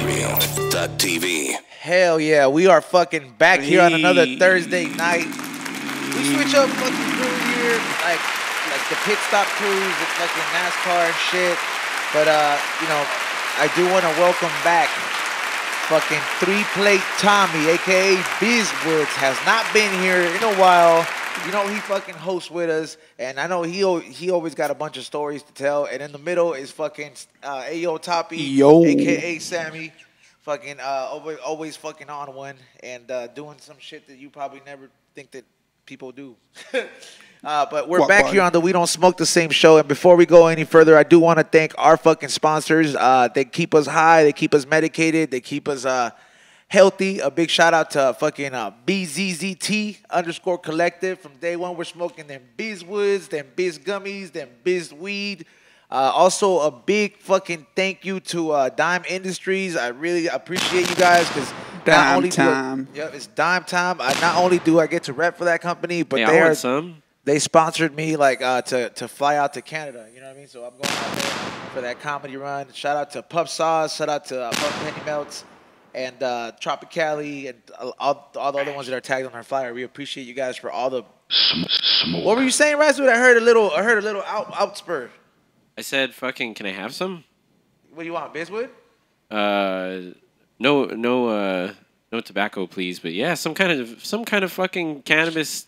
Real.TV. Hell yeah, we are fucking back here on another Thursday night. We switch up fucking crew here, like the pit stop crews, it's fucking NASCAR and shit. But you know, I do want to welcome back fucking 3-Plate Tommy, aka Bzzt, has not been here in a while. You know, he fucking hosts with us, and I know he always got a bunch of stories to tell. And in the middle is fucking Ayo Toppy, aka Sammy, fucking always fucking on one and doing some shit that you probably never think that people do. But we're back here on the We Don't Smoke the Same show. And before we go any further, I do want to thank our fucking sponsors. They keep us high, they keep us medicated, they keep us healthy. A big shout out to fucking wdsts Collective. From day one, we're smoking them Bzzt, them Bzzt gummies, them Bzzt weed. Also, a big fucking thank you to Dime Industries. I really appreciate you guys because Dime time. It's Dime time. Not only do I get to rep for that company, but they sponsored me like to fly out to Canada. You know what I mean? So I'm going out there for that comedy run. Shout out to Pup Sauce. Shout out to Pup Penny Melts. And Tropicali and all the other ones that are tagged on our flyer. We appreciate you guys for all the smoke. What were you saying, Razwood? I heard a little outspur. I said, "Fucking, can I have some?" What do you want, Bzzt? No tobacco, please. But yeah, some kind of fucking cannabis.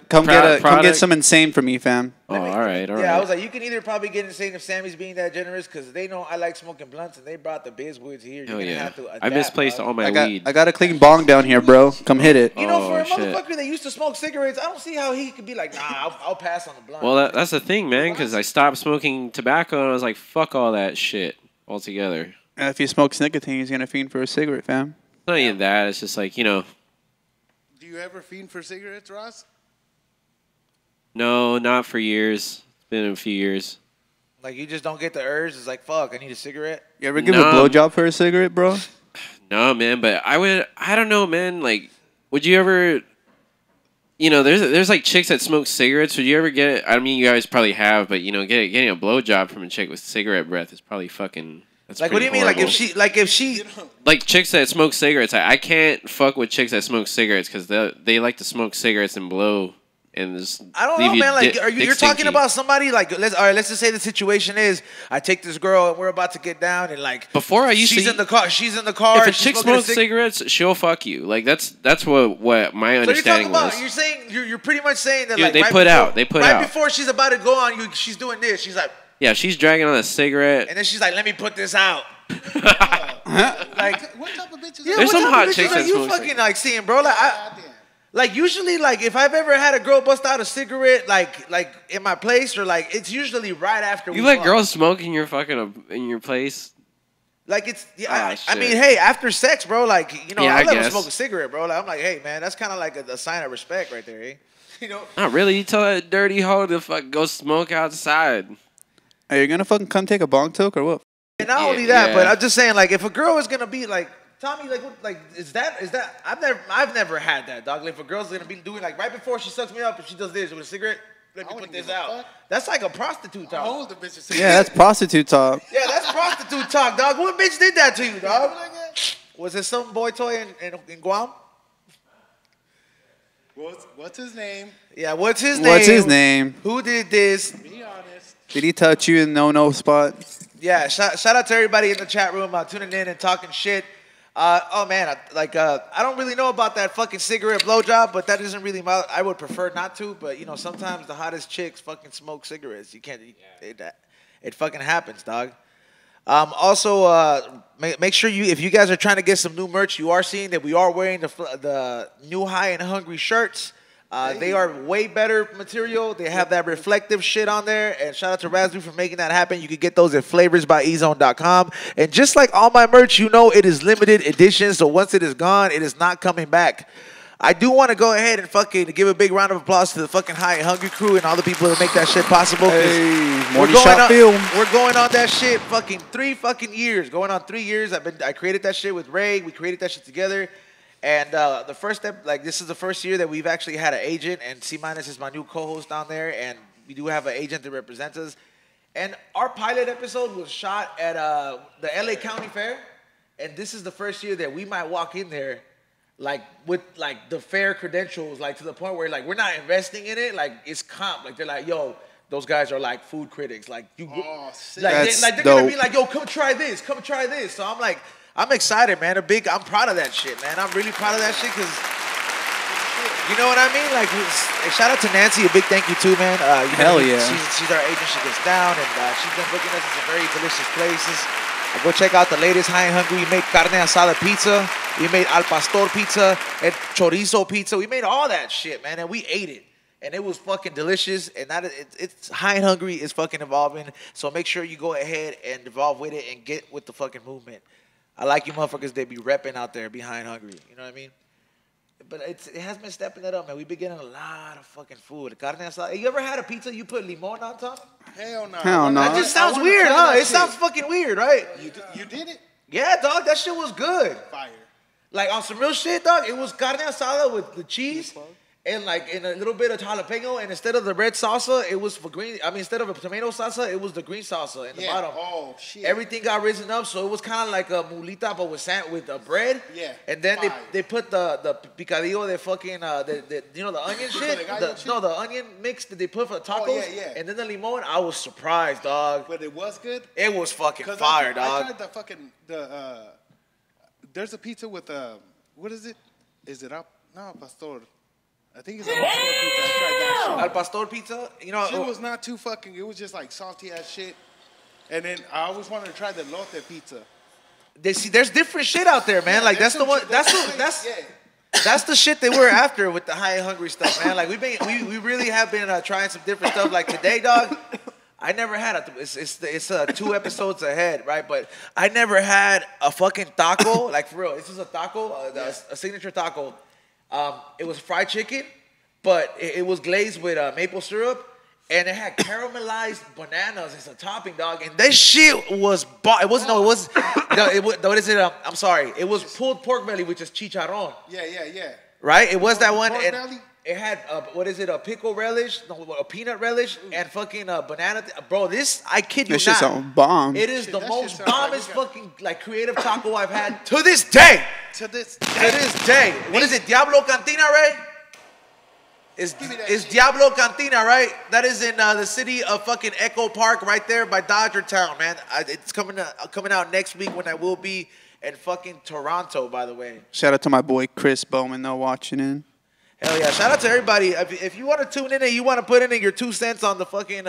Come get some insane for me, fam. Oh, all right. Yeah, I was like, you can either probably get insane if Sammy's being that generous because they know I like smoking blunts and they brought the Bzzt here. Oh yeah. I misplaced all my weed. I got a clean bong down here, bro. Come hit it. You know, for a motherfucker that used to smoke cigarettes, I don't see how he could be like, nah, I'll pass on the blunt. Well, that's the thing, man, because I stopped smoking tobacco and I was like, fuck all that shit altogether. If he smokes nicotine, he's gonna fiend for a cigarette, fam. Not even that. It's just like, you know. Do you ever fiend for cigarettes, Ross? No, not for years. It's been a few years. Like, you just don't get the urge? It's like, fuck, I need a cigarette? You ever give a blowjob for a cigarette, bro? No, man, but I don't know, man. Like, would you ever, you know, there's like chicks that smoke cigarettes. Would you ever get, I mean, you guys probably have, but, you know, getting a blowjob from a chick with cigarette breath is probably fucking, that's like, what do you mean? Horrible. Like, if she... Like, chicks that smoke cigarettes, I can't fuck with chicks that smoke cigarettes because they like to smoke cigarettes and blow. And I don't know, man. Like, you're talking about somebody like let's just say the situation is I take this girl and we're about to get down and like before I used she's to in the car. If a chick smokes cigarettes, she'll fuck you. Like that's what my understanding was. You're saying you're pretty much saying that like they put out right before she's about to go on you. She's doing this. She's like she's dragging on a cigarette and then she's like, let me put this out. Like what type of bitches? Yeah, there's some hot chicks that you fucking like seeing, bro. Like usually, like if I've ever had a girl bust out a cigarette, like in my place, or like it's usually right after. You let girls smoke in your fucking in your place. Like it's I mean, hey, after sex, bro. Like you know, I let them smoke a cigarette, bro. Like I'm like, hey, man, that's kind of like a sign of respect right there, eh? You know. Not really. You tell that dirty hoe to fuck go smoke outside. Are you gonna fucking come take a bong toke or what? And not only that, but I'm just saying, like, if a girl is gonna be like. Tommy, is that? I've never had that, dog. Like, if a girl's gonna be doing like right before she sucks me up, if she does this with a cigarette, let me put this out. That's like a prostitute talk. Yeah, that's prostitute talk. Yeah, that's prostitute talk, dog. What bitch did that to you, dog? Was it some boy toy in Guam? What's his name? Yeah, what's his name? What's his name? Who did this? Be honest. Did he touch you in no spot? Yeah, shout out to everybody in the chat room tuning in and talking shit. Oh man, I don't really know about that fucking cigarette blowjob, but that isn't really my. I would prefer not to, but you know sometimes the hottest chicks fucking smoke cigarettes. You can't. It fucking happens, dog. Also, make sure if you guys are trying to get some new merch, you are seeing that we are wearing the new High and Hungry shirts. They are way better material. They have that reflective shit on there. And shout out to Razoo for making that happen. You can get those at flavorsbyezone.com. And just like all my merch, you know it is limited edition. So once it is gone, it is not coming back. I do want to go ahead and fucking give a big round of applause to the fucking High and Hungry crew and all the people that make that shit possible. Hey, Morning Shot Film. We're going on that shit fucking 3 fucking years. Going on 3 years. I created that shit with Ray. We created that shit together. And the first step, like this is the first year that we've actually had an agent, and C- is my new co-host down there, and we do have an agent that represents us. And our pilot episode was shot at the LA County Fair. And this is the first year that we might walk in there like with like the fair credentials, like to the point where like we're not investing in it, like it's comp. Like they're like, yo, those guys are like food critics. Like you they're gonna be like, yo, come try this, come try this. So I'm excited, man. I'm proud of that shit, man. I'm really proud of that shit because you know what I mean? Like, shout out to Nancy. A big thank you too, man. Hell yeah. She's our agent. She gets down, and she's been booking us in some very delicious places. Go check out the latest High and Hungry. We made carne asada pizza. We made al pastor pizza and chorizo pizza. We made all that shit, man, and we ate it. And it was fucking delicious. And it's High and Hungry is fucking evolving. So make sure you go ahead and evolve with it and get with the fucking movement. I like you motherfuckers. They be repping out there behind Hungry. You know what I mean? But it has been stepping it up, man. We've been getting a lot of fucking food. Carne asada. You ever had a pizza you put limon on top? Hell no. Hell no. That just sounds weird, huh? It sounds fucking weird, right? You did it? Yeah, dog. That shit was good. Fire. Like on some real shit, dog. It was carne asada with the cheese and like in a little bit of jalapeno. And instead of the red salsa, it was for green. I mean, instead of a tomato salsa, it was the green salsa in the bottom. Oh shit. Everything got risen up, so it was kind of like a mulita, but with bread. Yeah. And then they put the picadillo, the fucking you know the onion shit. The onion mix that they put for the tacos. Oh, yeah. And then the limon. I was surprised, dog. But it was good. It was fucking fire, dog. I tried the fucking there's a pizza with what is it? Is it no pastor? I think it's al pastor pizza. I tried that shit. Al pastor pizza, you know, Shit was not too fucking. It was just like salty ass shit. And then I always wanted to try the lote pizza. There's different shit out there, man. Like that's the one. That's the shit that we're after with the High and Hungry stuff, man. Like we really have been trying some different stuff. Like today, dog. I never had it's 2 episodes ahead, right? But I never had a fucking taco. Like for real, this is a taco, a signature taco. It was fried chicken, but it was glazed with maple syrup, and it had caramelized bananas as a topping, dog. And this shit was I'm sorry. It was pulled pork belly, which is chicharrón. Yeah. Right? It was that one. Pork And belly? it had a pickle relish, a peanut relish, and fucking banana. Bro, this I kid you not. This shit's a bomb. It is the that most shit sounds bombest fucking like creative taco I've had to this day. To this day. What is it? Diablo Cantina, right? It's Diablo Cantina, right? That is in the city of fucking Echo Park, right there by Dodger Town, man. It's coming out next week when I will be in fucking Toronto, by the way. Shout out to my boy Chris Bowman, though, watching in. Hell yeah! Shout out to everybody. If you want to tune in and you want to put in your 2 cents on the fucking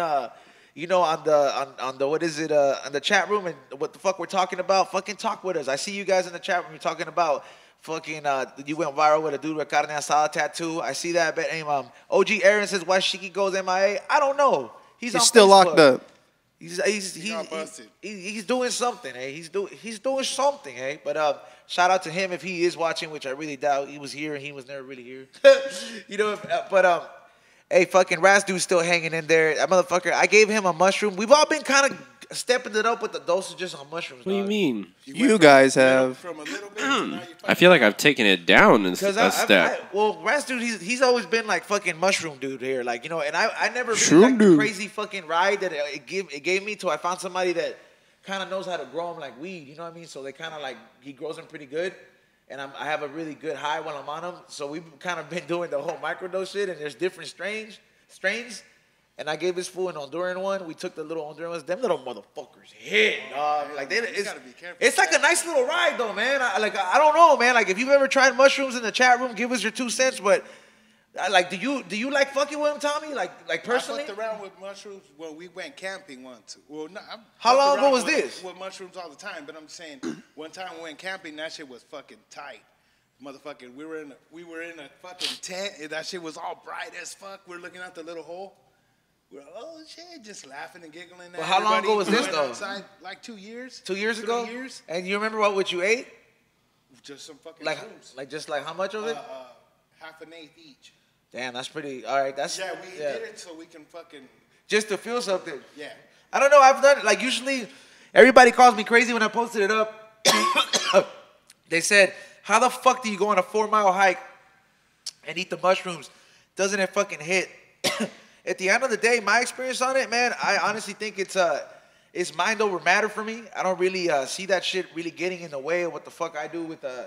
you know, on the what is it on the chat room and what the fuck we're talking about, fucking talk with us. I see you guys in the chat room. You're talking about fucking you went viral with a dude with carne asada tattoo. I see that. But OG Aaron says why Shiki goes MIA. I don't know. He's still Facebook. locked up. He's doing something, hey. He's doing something, hey. But shout out to him if he is watching, which I really doubt. He was here and he was never really here. You know, hey, fucking Raz dude's still hanging in there. That motherfucker, I gave him a mushroom. We've all been kind of stepping it up with the dosages on mushrooms. What do you mean? You guys have. From a little bit to now you're I feel like I've taken it down a step. Well, Raz dude, he's always been like fucking mushroom dude here, like, you know. And I never really like the crazy fucking ride that it gave me till I found somebody that kind of knows how to grow them like weed. You know what I mean? So they kind of like he grows them pretty good. And I have a really good high while I'm on them. So we've kind of been doing the whole microdose shit, and there's different strains. And I gave this fool an Honduran one. We took the little Honduran ones. Them little motherfuckers hit, dog. Like it's like a nice little ride, though, man. I don't know, man. Like if you've ever tried mushrooms in the chat room, give us your 2 cents. But like, do you like fucking with them, Tommy? Like personally? I fucked around with mushrooms when we went camping once. Well, no, how long ago was this? With mushrooms all the time, but I'm saying one time we went camping, that shit was fucking tight. Motherfucking, we were in a fucking tent, and that shit was all bright as fuck. We're looking out the little hole. We're oh shit, just laughing and giggling. Well, how long ago was this though? Outside, like 2 years. 2 years ago. 3 years. And you remember what you ate? Just some fucking shrooms. Like how much of it? Half an eighth each. Damn, that's pretty. All right, that's we did it so we can fucking just to feel something. Yeah. I don't know. I've done it. Like usually, everybody calls me crazy when I posted it up. They said, "How the fuck do you go on a 4-mile hike and eat the mushrooms? Doesn't it fucking hit?" at the end of the day, my experience on it, man, I honestly think it's mind over matter for me. I don't really see that shit really getting in the way of what the fuck I do with I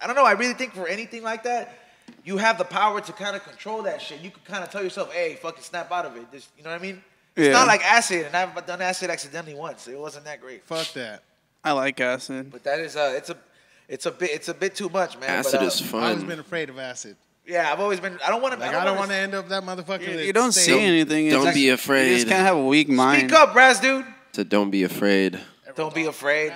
don't know. I really think for anything like that, you have the power to kind of control that shit. You can kind of tell yourself, hey, fucking snap out of it. Just, you know what I mean? It's not like acid, and I've done acid accidentally once. It wasn't that great. Fuck that. I like acid. But that is it's a bit too much, man. Acid is fun. I've always been afraid of acid. Yeah, I've always been. I don't want to. I don't want to end up that motherfucker. You don't see anything. Don't be afraid. You just can't have a weak mind. Speak up, Brass dude. So don't be afraid. Don't be afraid.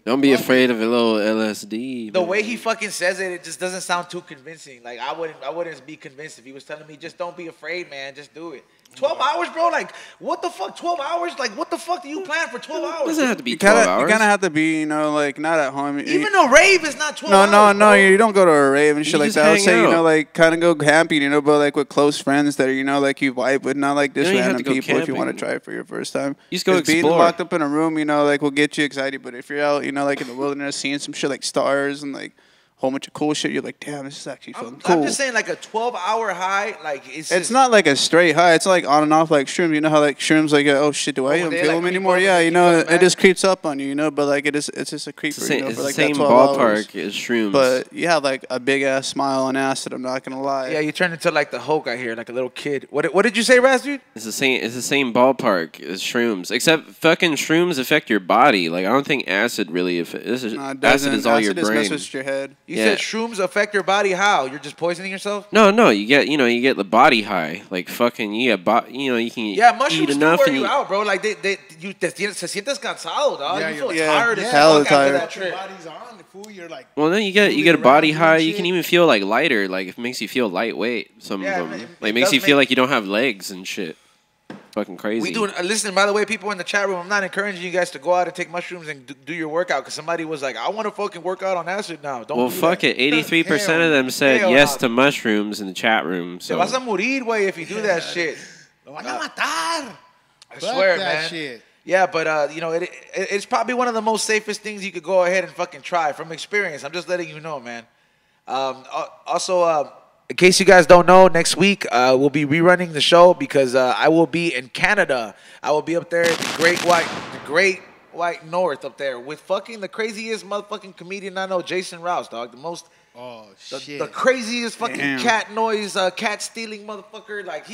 Don't be afraid of a little LSD. The way he fucking says it, it just doesn't sound too convincing. Like I wouldn't be convinced if he was telling me, just don't be afraid, man. Just do it. 12 hours, bro? Like, what the fuck? 12 hours? Like, what the fuck do you plan for 12 hours? It doesn't have to be 12 hours. You kind of have to be, like, not at home. Even a rave is not 12 hours. No, you don't go to a rave and shit like that. I would say, out. like, kind of go camping, but, like, with close friends that are, like, you vibe with, not, like, just random people camping. if you want to try it for your first time. You just go explore. Being locked up in a room, like, will get you excited. But if you're out, like, in the wilderness, seeing some shit like stars and, like, whole bunch of cool shit, you're like, damn, this is actually fucking cool. I'm just saying, like, a 12-hour high, like, it's not like a straight high. It's like on and off like shrooms. You know how like shrooms, like, oh shit, do I even feel them anymore? Yeah, it just creeps up on you, but like it's just a creeper. It's for like the same that 12 hours. ballpark as shrooms. But you have like a big ass smile on acid. I'm not gonna lie. Yeah, you turn into like the Hulk out here, like a little kid. What did you say, Raz, dude? It's the same ballpark as shrooms, except fucking shrooms affect your body. Like I don't think acid really affects. Acid is all your brain. Acid messes with your head. You said shrooms affect your body. How? You're just poisoning yourself? No, you get the body high. Like fucking you can mushrooms eat enough wear and you out, bro. Like se sientes cansado, dog. Yeah, you feel you're tired as hella fuck after tired. that trip. Your body's on the fool. You're like. Well, then you get a body high. You can even feel like lighter. Like it makes you feel lightweight. Some of them like makes you feel like you don't have legs and shit. Fucking crazy. We doing. Listen, by the way, people in the chat room, I'm not encouraging you guys to go out and take mushrooms and do your workout because somebody was like, I want to fucking work out on acid now. Don't. Well, do fuck that. it. 83% of them said yes to mushrooms in the chat room. So. Te vas a morir, güey, if you do that shit. Lo van a matar. I swear, man. Shit. Yeah, but it's probably one of the most safest things you could go ahead and fucking try from experience. I'm just letting you know, man. Also, in case you guys don't know, next week we'll be rerunning the show because I will be in Canada. I will be up there in the Great White North up there with fucking the craziest motherfucking comedian I know, Jason Rouse, dog. The craziest fucking cat noise, cat stealing motherfucker. Like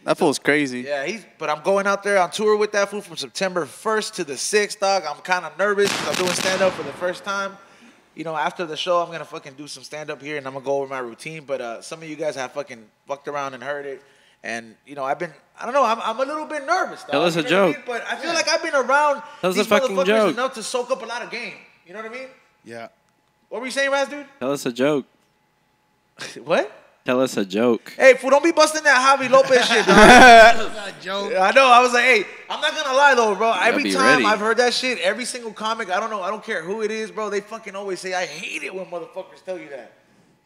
that fool's crazy. Yeah, but I'm going out there on tour with that fool from September 1st to the 6th, dog. I'm kind of nervous because I'm doing stand-up for the first time. After the show, I'm going to fucking do some stand-up here, and I'm going to go over my routine. But some of you guys have fucking fucked around and heard it. And, I don't know, I'm a little bit nervous, dog. Tell us a joke. But I feel like I've been around these motherfuckers enough to soak up a lot of game. You know what I mean? Yeah. What were you saying, Raz, dude? Tell us a joke. What? Tell us a joke. Hey, fool, don't be busting that Javi Lopez shit, dog. That's not a joke. I know. I was like, hey, I'm not gonna lie though, bro. Every time ready. I've heard that shit, every single comic, I don't care who it is, bro. They fucking always say, I hate it when motherfuckers tell you that.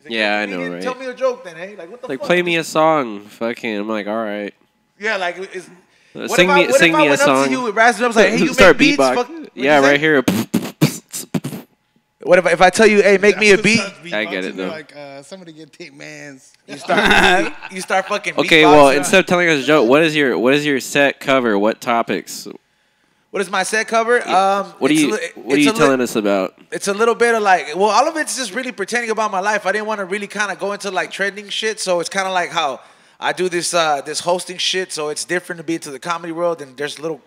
Like, yeah, I know, right? Tell me a joke then, hey? Like, what the fuck? Play me a song. Fucking, I'm like, all right. Yeah, like, sing me a song. Up to you with Raz, I was like, hey, you start make beats? beatbox. Yeah, right here. What if I tell you, hey, make me a beat? I get it though. Like somebody get tape mans. You start fucking. Okay, well, instead of telling us a joke, what is your set cover? What topics? What is my set cover? What are you telling us about? It's a little bit of like, well, all of it's just really pretending about my life. I didn't want to really kind of go into like trending shit, so it's kind of like how I do this hosting shit. So it's different to be into the comedy world, and there's little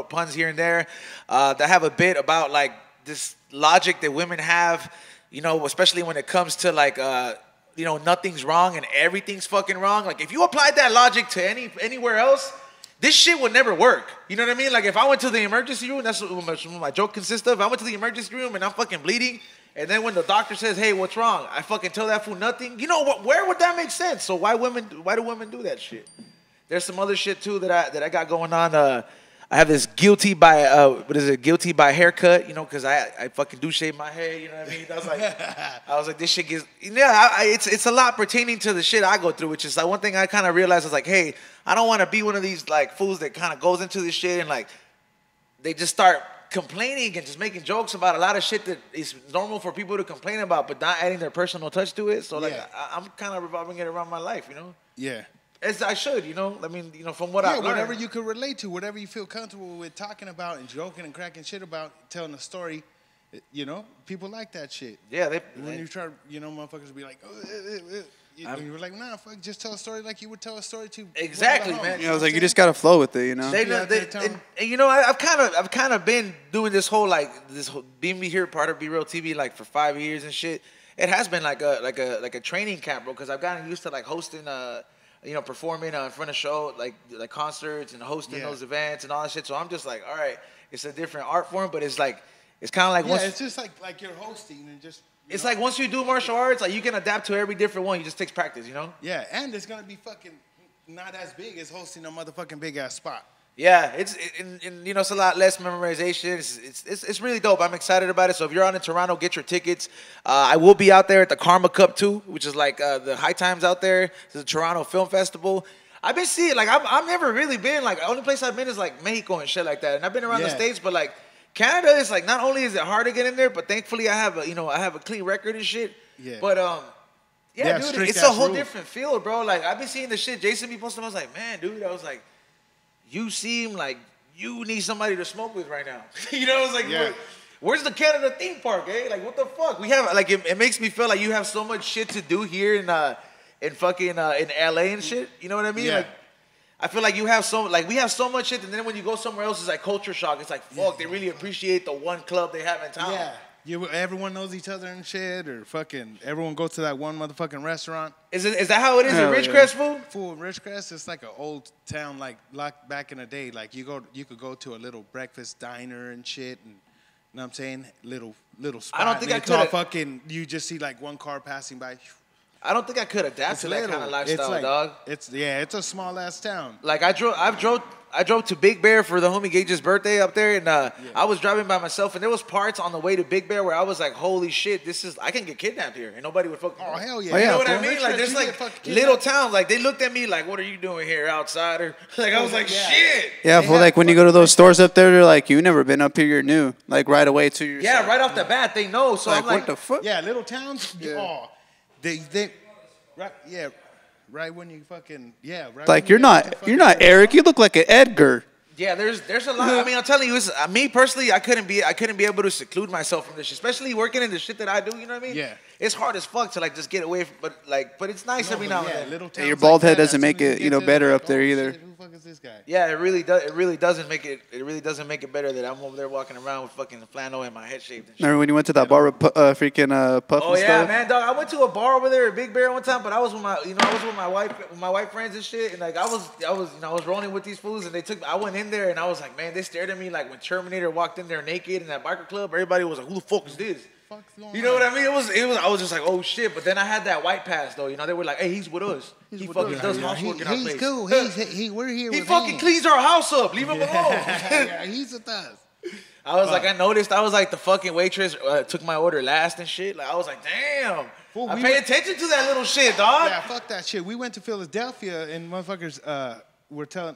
puns here and there that have a bit about like this logic that women have, especially when it comes to like, nothing's wrong and everything's fucking wrong. Like if you applied that logic to anywhere else, this shit would never work. You know what I mean? Like if I went to the emergency room, that's what my joke consists of. I went to the emergency room and I'm fucking bleeding. And then when the doctor says, hey, what's wrong? I fucking tell that fool nothing. You know what? Where would that make sense? So why do women do that shit? There's some other shit too that I got going on. I have this guilty by haircut, because I fucking do shave my hair, you know what I mean? I was like, this shit gets, it's a lot pertaining to the shit I go through, which is like one thing I kind of realized is like, hey, I don't want to be one of these like fools that kind of goes into this shit and like they just start complaining and just making jokes about a lot of shit that is normal for people to complain about, but not adding their personal touch to it. So like, I'm kind of revolving it around my life, Yeah. As I should, I mean, from what I learned. Whatever you could relate to, whatever you feel comfortable with talking about and joking and cracking shit about, telling a story. People like that shit. Yeah, when you try, motherfuckers be like, you're like, nah, fuck, just tell a story like you would tell a story to. Exactly, man. I was like, you just gotta flow with it, I've kind of been doing this whole being me here, part of Be Real TV, like for 5 years and shit. It has been like a training camp, bro, because I've gotten used to like hosting, performing in front of show, like concerts and hosting those events and all that shit. So I'm just like, all right, it's a different art form, but it's like. It's kind of like once it's just like you're hosting and just. It's like once you do martial arts, like you can adapt to every different one. You just takes practice, Yeah, and it's gonna be fucking not as big as hosting a motherfucking big ass spot. Yeah, it's a lot less memorization. It's really dope. I'm excited about it. So if you're out in Toronto, get your tickets. I will be out there at the Karma Cup too, which is like the high times out there. It's a Toronto Film Festival. I've been seeing I've never really been the only place I've been is like Mexico and shit like that, and I've been around the States, but like. Canada is like not only is it hard to get in there, but thankfully I have a clean record and shit. Yeah. But dude, it's a whole different field, bro. Like I've been seeing the shit Jason be posting. I was like, man, dude, you seem like you need somebody to smoke with right now. I was like, where's the Canada theme park, eh? Like what the fuck? We have it makes me feel like you have so much shit to do here in LA and shit. You know what I mean? Yeah. Like. I feel like we have so much shit, and then when you go somewhere else, it's like culture shock. It's like, fuck, they really appreciate the one club they have in town. Yeah, everyone knows each other and shit, or fucking everyone goes to that one motherfucking restaurant. Is that how it is in Ridgecrest, fool? Fool, Ridgecrest, it's like an old town, like back in the day. Like you could go to a little breakfast diner and shit, and you know what I'm saying, little spot. I don't think I could. Fucking, you just see like one car passing by. I don't think I could adapt to that kind of lifestyle, dog. It's a small ass town. Like I drove to Big Bear for the homie Gage's birthday up there, and I was driving by myself, and there was parts on the way to Big Bear where I was like, holy shit, I can get kidnapped here, and nobody would fucking. Oh hell yeah! You know what I mean? Like there's like little towns, like they looked at me like, what are you doing here, outsider? Like I was like, shit. Yeah, well, like when you go to those stores up there, they're like, you never been up here, you're new. Like right away to your. Yeah, right off the bat, they know. So I'm like, what the fuck? Yeah, little towns. Yeah. They right when you fucking right. Like you're not Eric. You look like an Edgar. Yeah, there's a lot. I mean, I'm telling you, me personally, I couldn't be able to seclude myself from this shit, especially working in the shit that I do. You know what I mean? Yeah. It's hard as fuck to like just get away from, but it's nice every now and then. And your bald head doesn't make it better up there either. Shit, who the fuck is this guy? Yeah, it really does. It really doesn't make it. It really doesn't make it better that I'm over there walking around with fucking flannel and my head shaved. And shit. Remember when you went to that bar with freaking Puff? Oh and yeah, stuff? man, dog. I went to a bar over there at Big Bear one time, but I was with my white friends and shit, and like I was rolling with these fools, and I went in there and I was like, man, they stared at me like when Terminator walked in there naked in that biker club. Everybody was like, who the fuck is this? You know what I mean? It was. I was just like, oh shit. But then I had that white pass though. They were like, hey, he's with us. He fucking does housework in our place. He's cool. We're here. He fucking cleans our house up. Leave him alone. Yeah, he's with us. I was like, I noticed. I was like, the fucking waitress took my order last and shit. Like I was like, damn. Fool, I pay attention to that little shit, dog. Yeah, fuck that shit. We went to Philadelphia and motherfuckers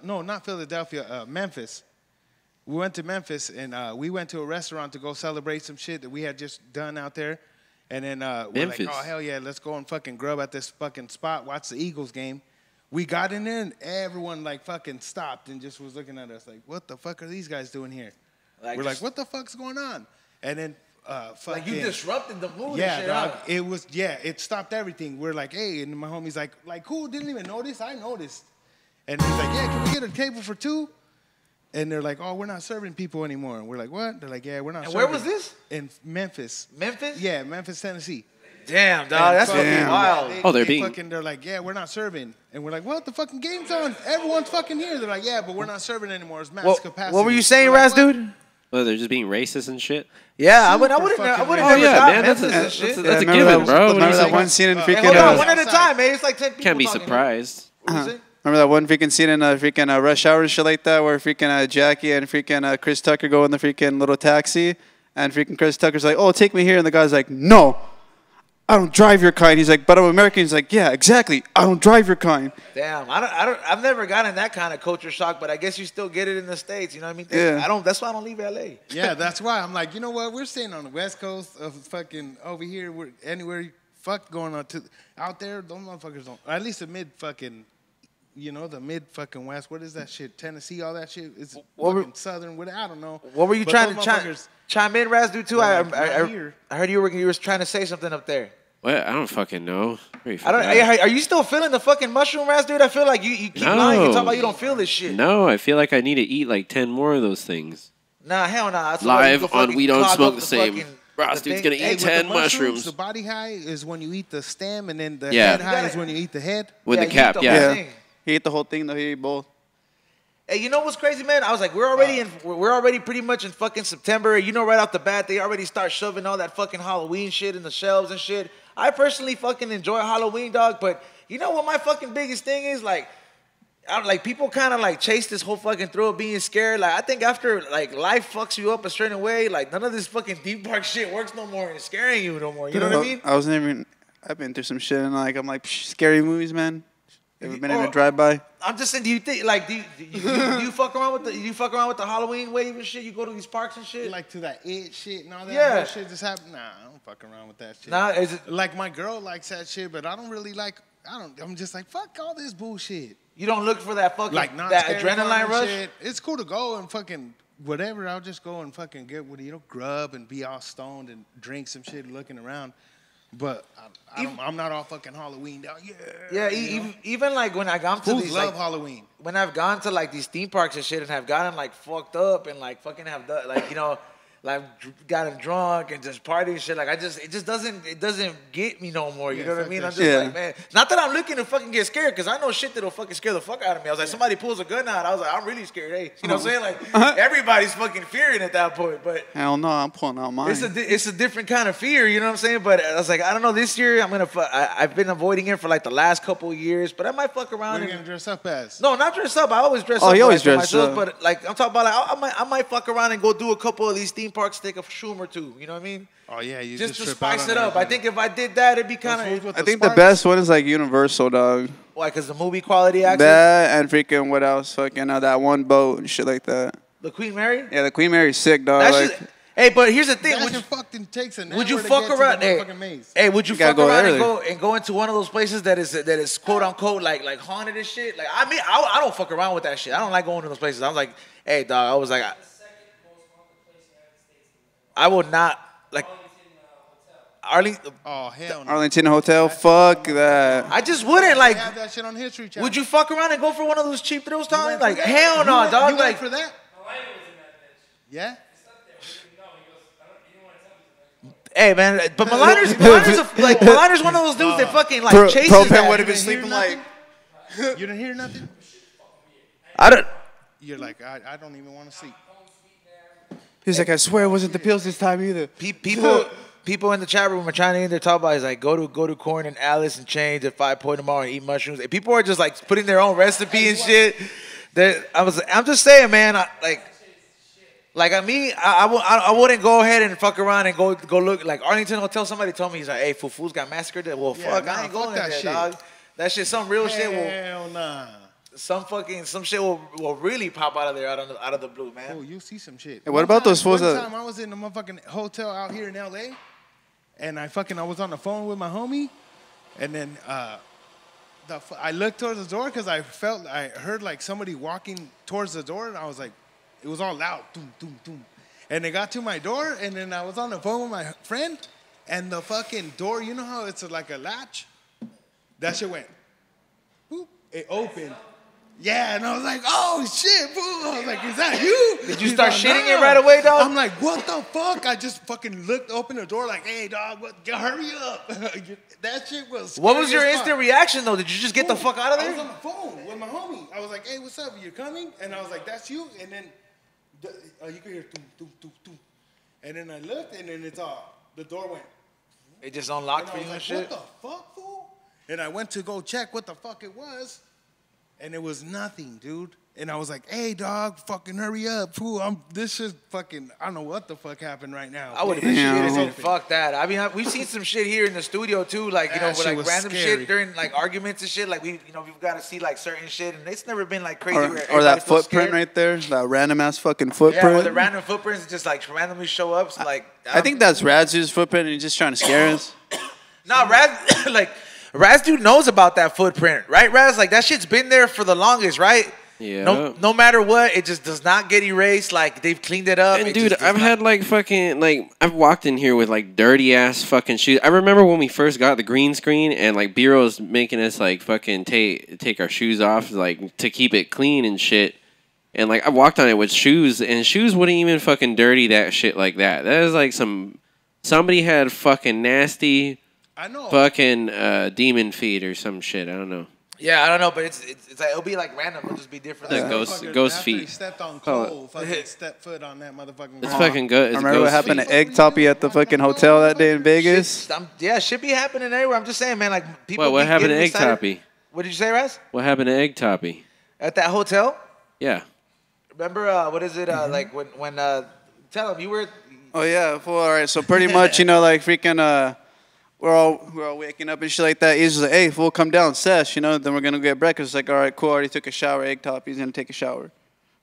not Philadelphia, Memphis. We went to Memphis, and we went to a restaurant to go celebrate some shit that we had just done out there. And then we're like, oh, hell yeah, let's go and fucking grub at this fucking spot, watch the Eagles game. We got in there, and everyone, like, fucking stopped and just was looking at us like, what the fuck are these guys doing here? We're like, what the fuck's going on? And then fucking... Like, you disrupted the mood yeah, and shit, dog, huh? it stopped everything. We're like, hey, and my homie's like, who didn't even notice? I noticed. And he's like, yeah, can we get a table for two? And they're like, oh, we're not serving people anymore. And we're like, what? They're like, yeah, we're not serving. Where was this? In Memphis. Memphis? Yeah, Memphis, Tennessee. Damn, dog, that's fucking wild. They're like, yeah, we're not serving. And we're like, what? The fucking game's on. Everyone's fucking here. They're like, yeah, but we're not serving anymore. It's max capacity. What were you saying, Raz, dude? Well, they're just being racist and shit. Yeah, I wouldn't never man, that's a given, bro. Remember that one scene in freaking... Hold on, one at a time, man. It's like 10 people. Can't be surprised. Remember that one freaking scene in freaking Rush Hour and shit like that, where freaking Jackie and freaking Chris Tucker go in the freaking little taxi, and freaking Chris Tucker's like, "Oh, take me here," and the guy's like, "No, I don't drive your kind." He's like, "But I'm American." He's like, "Yeah, exactly. I don't drive your kind." Damn, I've never gotten that kind of culture shock, but I guess you still get it in the States. You know what I mean? Yeah. That's why I don't leave LA. Yeah, that's why I'm like, you know what? We're staying on the West Coast of fucking over here. We're anywhere fuck going on to out there. Those motherfuckers don't. Or at least the you know, the mid fucking West. What is that shit? Tennessee, all that shit. It's What fucking Southern. What I don't know. What were you But trying those to chime in, Raz, dude? Too. I heard you were trying to say something up there. What? I don't fucking know. Are you still feeling the fucking mushroom, Raz, dude? I feel like you keep lying. You talk about you don't feel this shit. No, I feel like I need to eat like 10 more of those things. Nah, hell nah. Live on We Don't Smoke the Same. Ross, dude's gonna eat 10 mushrooms. The body high is when you eat the stem, and then the head high is when you eat the head. With the cap, He ate the whole thing, though. He ate both. Hey, you know what's crazy, man? I was like, we're already pretty much in fucking September. You know, right off the bat, they already start shoving all that fucking Halloween shit in the shelves and shit. I personally fucking enjoy Halloween, dog. But you know what my fucking biggest thing is? Like people kind of like chase this whole fucking thrill of being scared. Like I think after like life fucks you up a certain way, like none of this fucking theme park shit works no more and scaring you no more. You know what I mean? I've been through some shit and like I'm like scary movies, man. Ever been in a drive-by? I'm just saying, do you think like do you fuck around with the Halloween wave and shit? You go to these parks and shit? Like to that it shit and all that shit just happen? Nah, I don't fuck around with that shit. Nah, is it like my girl likes that shit, but I don't really like. I'm just like fuck all this bullshit. You don't look for that fucking like not that adrenaline rush. Shit. It's cool to go and fucking whatever. I'll just go and fucking get grub and be all stoned and drink some shit, looking around. But I'm not all fucking Halloween down. Yeah, even like when I gone to these love like, Halloween. When I've gone to like these theme parks and shit and have gotten like fucked up and like fucking have done like like gotten drunk and just partying and shit. Like it doesn't get me no more. You know what I mean? I'm just like, man, not that I'm looking to fucking get scared because I know shit that'll fucking scare the fuck out of me. I was like, somebody pulls a gun out. I was like, I'm really scared. Hey, you know what I'm saying? Like everybody's fucking fearing at that point. But hell no, I'm pulling out mine. It's a different kind of fear. You know what I'm saying? But I was like, I don't know. This year I've been avoiding it for like the last couple of years. But I might fuck around. What are you gonna dress up as? No, not dress up. I always dress up. Oh, you always dress myself, up. But like I'm talking about, like I might fuck around and go do a couple of these theme parks, take a shroom or two. You know what I mean? Oh yeah, you just to trip spice out it on up. I think if I did that, it'd be kind of. I think the best one is like Universal, dog. Why? Because the movie quality access. That and freaking what else? Fucking that one boat and shit like that. The Queen Mary. Yeah, the Queen Mary's sick, dog. Hey, but here's the thing. That shit fucking takes an hour would you to fuck get to around? the maze. Hey, would you fuck around and go into one of those places that is quote unquote like haunted and shit? Like I mean, I don't fuck around with that shit. I don't like going to those places. I was like, hey, dog. I was like, I would not like. Arlington. Oh hell no. Arlington Hotel. Fuck that. I just wouldn't like. Have that shit on History Channel. Would you fuck around and go for one of those cheap thrills, Tommy? Like hell no, dog. You like went for that? Yeah. Hey man, but Maliner's one of those dudes that fucking like chases that. Would have been sleeping like. You didn't hear nothing? I don't. You're like I don't even want to sleep. He's like, I swear it wasn't the pills this time either. People in the chat room are trying to end their talk about is like go to Corn and Alice and change at 5 Point tomorrow and eat mushrooms. And people are just like putting their own recipe and shit. I'm just saying, man. I wouldn't go ahead and fuck around and go look like Arlington Hotel. Somebody told me he's like, hey, fools got massacred. Well, fuck, I ain't going there, dog. That shit, some real shit will. Hell nah. Some shit will really pop out of there out of the blue, man. Oh, you see some shit. Hey, what about those fools? One time I was in a motherfucking hotel out here in LA, and I was on the phone with my homie, and then I looked towards the door because I heard like somebody walking towards the door, and I was like, it was all loud, doom, doom, doom, and they got to my door, and then I was on the phone with my friend, and the fucking door, you know how it's like a latch, that shit went, boop, it opened. Yeah, and I was like, oh, shit, fool. I was like, is that you? Did you start shitting it right away, dog? I'm like, what the fuck? I just fucking opened the door like, hey, dog, hurry up. That shit was What was your instant reaction, though? Did you just get the fuck out of there? I was on the phone with my homie. I was like, hey, what's up? You're coming? And I was like, that's you? And then you could hear doom, doom, doom, doom. And then I looked, and then the door went. It just unlocked for you and like, shit? What the fuck, fool? And I went to go check what the fuck it was. And it was nothing, dude. And I was like, hey, dog, fucking hurry up, fool. This is fucking, I don't know what the fuck happened right now. I would have been shit. Fuck that. I mean, we've seen some shit here in the studio, too. Like, you know, with like random shit during like arguments and shit. Like, we've got to see like certain shit. And it's never been like crazy. Or that footprint right there. That random ass fucking footprint. Yeah, the random footprints just like randomly show up. So, like, I think that's Radzu's footprint and he's just trying to scare us. Nah, Raz, like, Raz dude knows about that footprint, right, Raz? Like, that shit's been there for the longest, right? Yeah. No matter what, it just does not get erased. Like, they've cleaned it up. And dude, I've had like fucking like I've walked in here with like dirty ass fucking shoes. I remember when we first got the green screen and like B-roll's making us like fucking take our shoes off like to keep it clean and shit. And like I walked on it with shoes and shoes wouldn't even fucking dirty that shit like that. That is like somebody had fucking nasty fucking demon feet or some shit. I don't know. Yeah, I don't know, but it's like it'll be like random. It'll just be different. Yeah. Ghost feet. He stepped on coal, fucking stepped foot on that motherfucking. It's fucking good. I remember what happened to Egg Toppy at the fucking hotel that day in Vegas. Shit be happening everywhere. I'm just saying, man. Like people. What happened to Egg Toppy? What did you say, Raz? What happened to Egg Toppy? At that hotel? Yeah. Remember what is it? Like when tell him you were. Oh yeah, well, all right. So pretty much, like freaking we're all waking up and shit like that. He's like, hey, fool, come down, sesh, then we're gonna get breakfast. It's like, all right, cool. I already took a shower. Egg Toppy's gonna take a shower.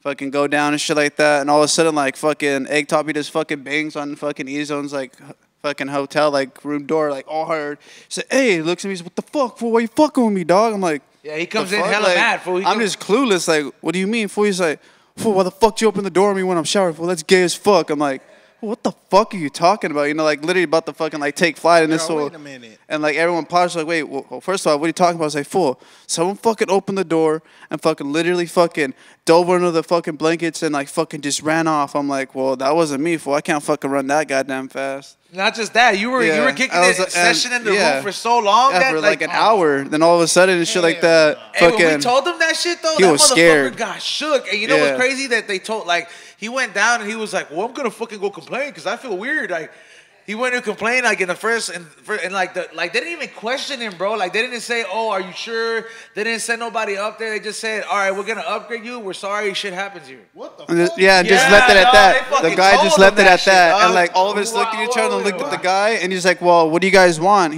Fucking go down and shit like that, and all of a sudden, like fucking Egg Toppy just fucking bangs on fucking E-Zone's like fucking hotel like room door like all hard. He said, hey, looks at me, he's like, what the fuck, fool? Why you fucking with me, dog? I'm like, yeah, he comes in hella mad, fool. I'm just clueless. Like, what do you mean, fool? He's like, fool, why the fuck you open the door on me when I'm showering, fool? That's gay as fuck. I'm like, what the fuck are you talking about? Like literally about to fucking like take flight in this whole. Wait a minute. And like everyone paused like, wait, well, first of all, what are you talking about? I was like, fool, someone fucking opened the door and fucking literally fucking dove under the fucking blankets and like fucking just ran off. I'm like, well, that wasn't me, fool. I can't fucking run that goddamn fast. Not just that, you were kicking the session in the room for so long that for like an hour. Then all of a sudden and shit like that. Hey, when we told him that shit though, he that was motherfucker scared. got shook. And you know what's crazy that they told like he went down and he was like, well, I'm gonna fucking go complain because I feel weird. Like he went to complain like in the first and like they didn't even question him, bro. Like they didn't say, oh, are you sure? They didn't send nobody up there. They just said, all right, we're gonna upgrade you. We're sorry, shit happens here. What the fuck? Yeah, and just left it at that. The guy just left it at that. And like all of us looked at each other and looked at the guy and he's like, well, what do you guys want?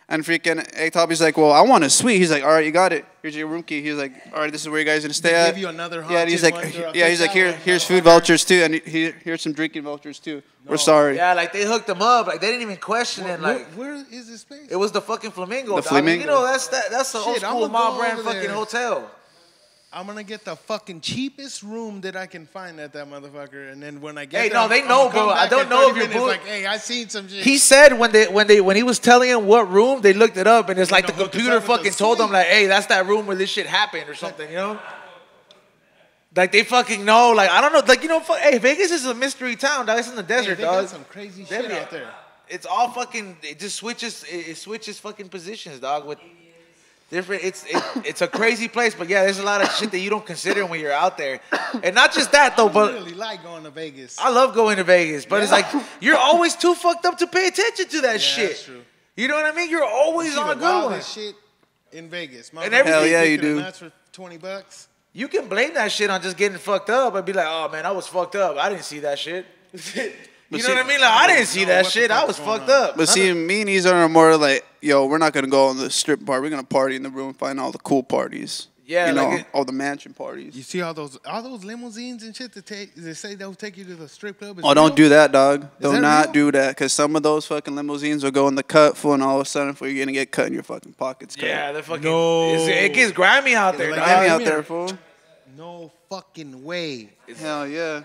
And freaking Egg Toppy's like, well, I want a suite. He's like, all right, you got it. Here's your room key. He's like, all right, this is where you guys are gonna stay at. Give you another yeah, and he's like, here's food vouchers too, and here's some drinking vouchers too. We're sorry. Yeah, like they hooked him up. Like they didn't even question it. Like where is this place? It was the fucking Flamingo. The Flamingo. You know that's the old school mob brand fucking hotel. I'm gonna get the fucking cheapest room that I can find at that motherfucker, and then when I get there, they know, bro. I don't know if you're like, hey, I seen some shit. He said when he was telling him what room, they looked it up, and it's like the computer fucking told them like, hey, that's that room where this shit happened or something, Like they fucking know, like I don't know, like hey, Vegas is a mystery town, dog. It's in the desert, they dog. got some crazy shit out there. It's all fucking. It just switches. It switches fucking positions, dog. With different. It's a crazy place, but yeah, there's a lot of shit that you don't consider when you're out there, and not just that though. But I really like going to Vegas. I love going to Vegas, but it's like you're always too fucked up to pay attention to that shit. That's true. You know what I mean? You're always on a good one. Shit in Vegas, and everything. Hell yeah, you do. That's for $20. You can blame that shit on just getting fucked up and be like, oh man, I was fucked up. I didn't see that shit. You know what I mean? Like, I didn't see that shit. I was fucked up. But see, me and Ease are more like, yo, we're not going to go on the strip bar. We're going to party in the room and find all the cool parties. Yeah, all the mansion parties. You see all those limousines and shit they say they'll take you to the strip club? Oh, don't do that, dog. Do not real? do that, because some of those fucking limousines will go in the cut full, and all of a sudden, you're going to get cut in your fucking pockets. Yeah, they're fucking. It gets grimy out there, dog. Grimy out there, fool. No fucking way. Hell yeah.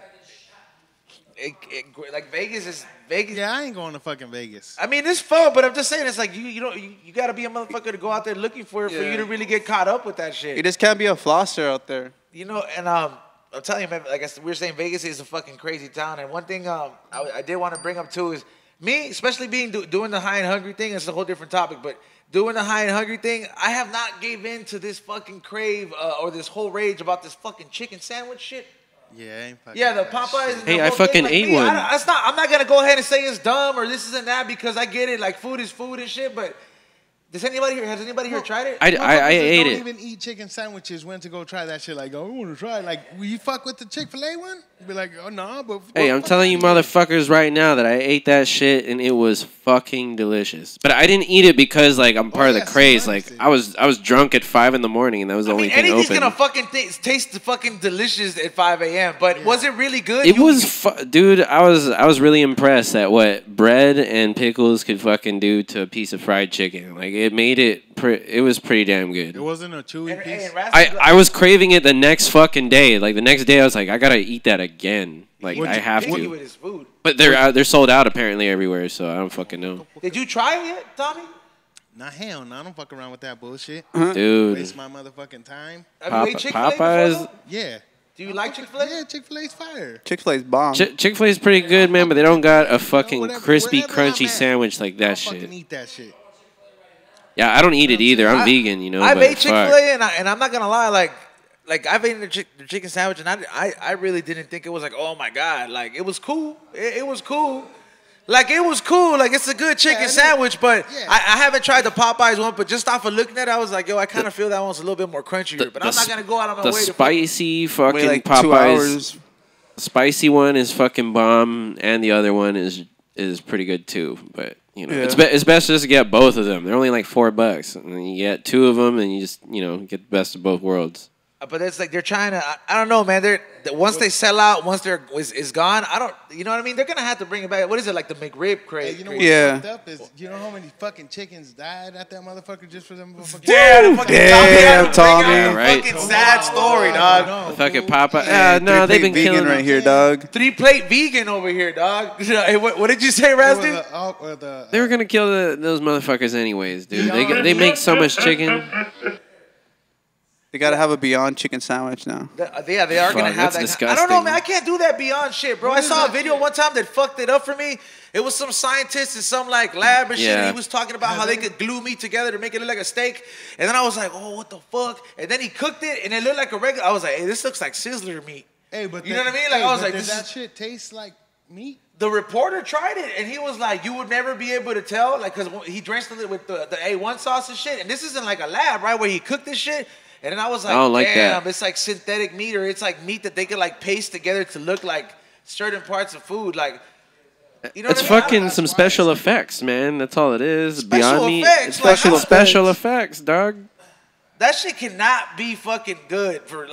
Like Vegas is Vegas. Yeah, I ain't going to fucking Vegas. I mean, it's fun, but I'm just saying, it's like you got to be a motherfucker to go out there looking for it for you to really get caught up with that shit. You just can't be a flosser out there. And I'm telling you, man, like we were saying, Vegas is a fucking crazy town. And one thing I did want to bring up too is me, especially doing the high and hungry thing. It's a whole different topic, but doing the high and hungry thing, I have not gave in to this fucking crave or this whole rage about this fucking chicken sandwich shit. Yeah, the Popeyes. Hey, I fucking ate one. I'm not gonna go ahead and say it's dumb or this isn't that because I get it. Like food is food and shit. But has anybody here tried it? I ate it. Don't even eat chicken sandwiches. Went to go try that shit. Like, oh, I want to try it. Like, will you fuck with the Chick-fil-A one? Be like, oh no, but hey, I'm telling you, motherfuckers, right now that I ate that shit and it was fucking delicious. But I didn't eat it because like I'm part of the craze. Like I was drunk at 5 a.m. and that was the only thing open. Anything's gonna fucking taste fucking delicious at 5 a.m. But was it really good? It was, dude. I was really impressed at what bread and pickles could fucking do to a piece of fried chicken. Like it made it. It was pretty damn good. It wasn't a chewy piece. I was craving it the next fucking day. Like the next day, I was like, I gotta eat that again. Like I have to. With his food. But they're sold out apparently everywhere, so I don't fucking know. Did you try it yet, Tommy? Nah, hell no. I don't fuck around with that bullshit. Dude. Waste my motherfucking time. Have you ate Chick-fil-A Popeyes. before, though? Yeah. Do you like Chick-fil-A? Yeah, Chick-fil-A's fire. Chick-fil-A's bomb. Chick-fil-A is pretty good, man, but they don't got a fucking Whatever- crispy, wherever I'm crunchy at, sandwich like I'll that fucking shit. eat that shit. Yeah, I don't eat it either. I'm vegan, you know. I've but ate fuck. Chick-fil-A, and I'm not gonna lie, like I've eaten the chicken sandwich, and I really didn't think it was like, oh my god, like it was cool. It was cool. Like it was cool. Like it's a good chicken sandwich, but I haven't tried the Popeyes one. But just off of looking at it, I was like, yo, I kind of feel that one's a little bit more crunchier. But I'm not gonna go out on my The way to spicy fucking Wait, like 2 Popeyes. hours. Spicy one is fucking bomb, and the other one is pretty good too. But you know, Yeah. it's best just to get both of them. They're only like $4, and then you get 2 of them, and you just get the best of both worlds. But it's like they're trying to. I don't know, man. Once they sell out, once is gone. I don't. You know what I mean? They're gonna have to bring it back. What is it like the McRib crate? Hey, you know what's Yeah. fucked up is, you know how many fucking chickens died at that motherfucker just for them motherfucking... Damn, Damn, Tommy. Right. Fucking sad story, dog. The fucking Popeye. No, they've been vegan killing right here, dog. 3-plate vegan over here, dog. Hey, what did you say, Razdu? They were gonna kill those motherfuckers anyways, dude. They make so much chicken. They gotta have a Beyond chicken sandwich now. Yeah, they are gonna have that's that. I don't know, disgusting. man. I can't do that Beyond shit, bro. I saw a video one time that fucked it up for me. It was some scientist in some like lab and shit. Yeah. And he was talking about how they could glue meat together to make it look like a steak. And then I was like, oh, what the fuck? And then he cooked it and it looked like a regular. I was like, hey, this looks like Sizzler meat. Hey, but You know what I mean? Like, I was like, does this that is- shit taste like meat? The reporter tried it, and he was like, you would never be able to tell, like, because he drenched it with the A1 sauce and shit. And this isn't like a lab, right, where he cooked this shit. And then I was like, I don't like damn, that. it's like synthetic meat, or it's like meat that they could like paste together to look like certain parts of food. Like, you know It's what I mean? fucking some special effects, man. That's all it is. Special Beyond meat. effects, It's like, special effects, dog. That shit cannot be fucking good for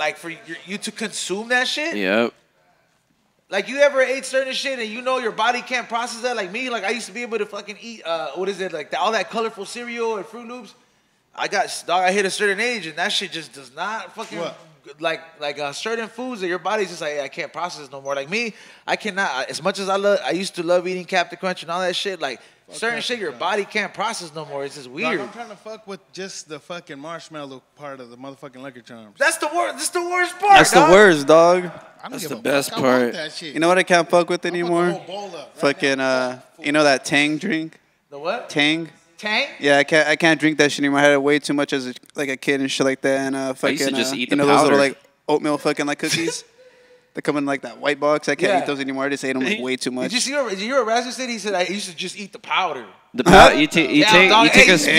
you to consume that shit. Yep. Like, you ever ate certain shit and you know your body can't process that? Like me, like I used to be able to fucking eat, what is it, like all that colorful cereal and Fruit Loops. I hit a certain age and that shit just does not fucking, like certain foods that your body's just like, hey, I can't process no more. Like me, I cannot, as much as I used to love eating Captain Crunch and all that shit, like certain shit your body can't process no more. It's just weird. Dog, I'm trying to fuck with just the fucking marshmallow part of the motherfucking Lucky Charms. That's the worst. That's the worst part. That's dog. the worst, dog. I don't That's give the a best fuck. I want part. that shit. You know what I can't fuck with I'll fuck the anymore? whole bowl up right Fucking now. you know that Tang drink? The what? Tang? Tang? Yeah, I can't drink that shit anymore. I had it way too much as a kid and shit like that. And fucking used to just eat you the know those little powder. like oatmeal fucking like cookies. They come in like that white box. I can't Yeah. eat those anymore. I just ate them like way too much. Did you hear what Razzie said? He said I used to just eat the powder. The powder, you take dog, a hey, spoon,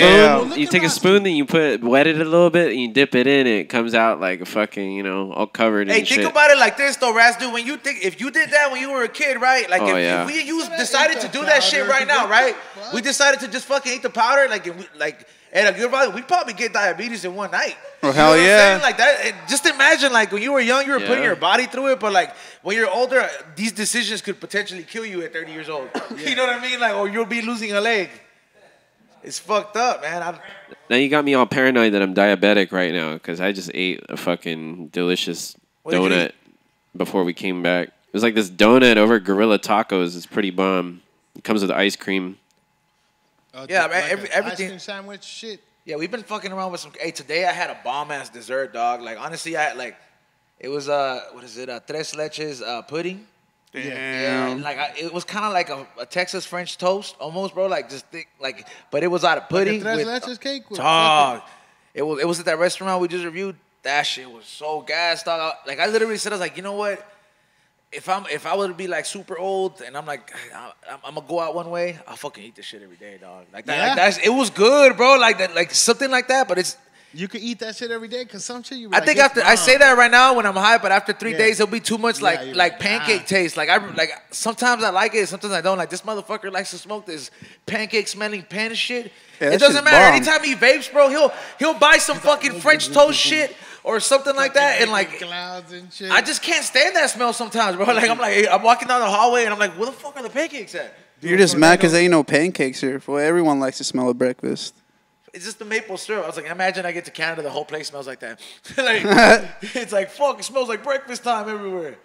damn. you take a spoon, then you wet it a little bit, and you dip it in, and it comes out like a fucking, all covered Hey, in think shit. about it like this though, Razdu. If you did that when you were a kid, right? Like Oh, if yeah. decided to do that shit right now, right? We decided to just fucking eat the powder, we'd probably get diabetes in one night. Oh, You hell know what I'm yeah. saying? Like that. Just imagine, like when you were young, you were putting Yeah. your body through it, but like when you're older, these decisions could potentially kill you at 30 years old. You know what I mean? Like, or you'll be losing a leg. It's fucked up, man. Now you got me all paranoid that I'm diabetic right now because I just ate a fucking delicious What did you donut before we came back. It was like this donut over Gorilla Tacos. It's pretty bomb. It comes with ice cream. Yeah, man, Like a everything- Ice cream sandwich shit. Yeah, we've been fucking around with some. Hey, today I had a bomb ass dessert, dog. Like honestly, it was what is it? Tres leches pudding. Yeah, and like it was kind of like a Texas French toast, almost, bro. Like just thick, but it was out of pudding. Like a with, tres leches cake with dog. It was at that restaurant we just reviewed. That shit was so gas, dog. Like I literally said, I was like, you know what? If I were to be like super old and I'm like, I'm gonna go out one way, I'll fucking eat this shit every day, dog. Like that, Yeah. it was good, bro. Like that, like something like that. But it's. You could eat that shit every day because some shit you. I think after I say that right now when I'm high, but after 3 Yeah. days it'll be too much Yeah, you're like like, pancake taste. Like sometimes I like it, sometimes I don't. Like this motherfucker likes to smoke this pancake smelling pen shit. Yeah, It that doesn't shit's matter. bomb. Anytime he vapes, bro, he'll buy some fucking French toast shit or something like that, and like clouds and shit. I just can't stand that smell sometimes, bro. Like I'm walking down the hallway and I'm like, where the fuck are the pancakes at? You're just mad because there ain't no pancakes here. Boy, everyone likes to smell a breakfast. it's just the maple syrup. I was like, imagine I get to Canada, the whole place smells like that. Like, it's like, fuck, it smells like breakfast time everywhere.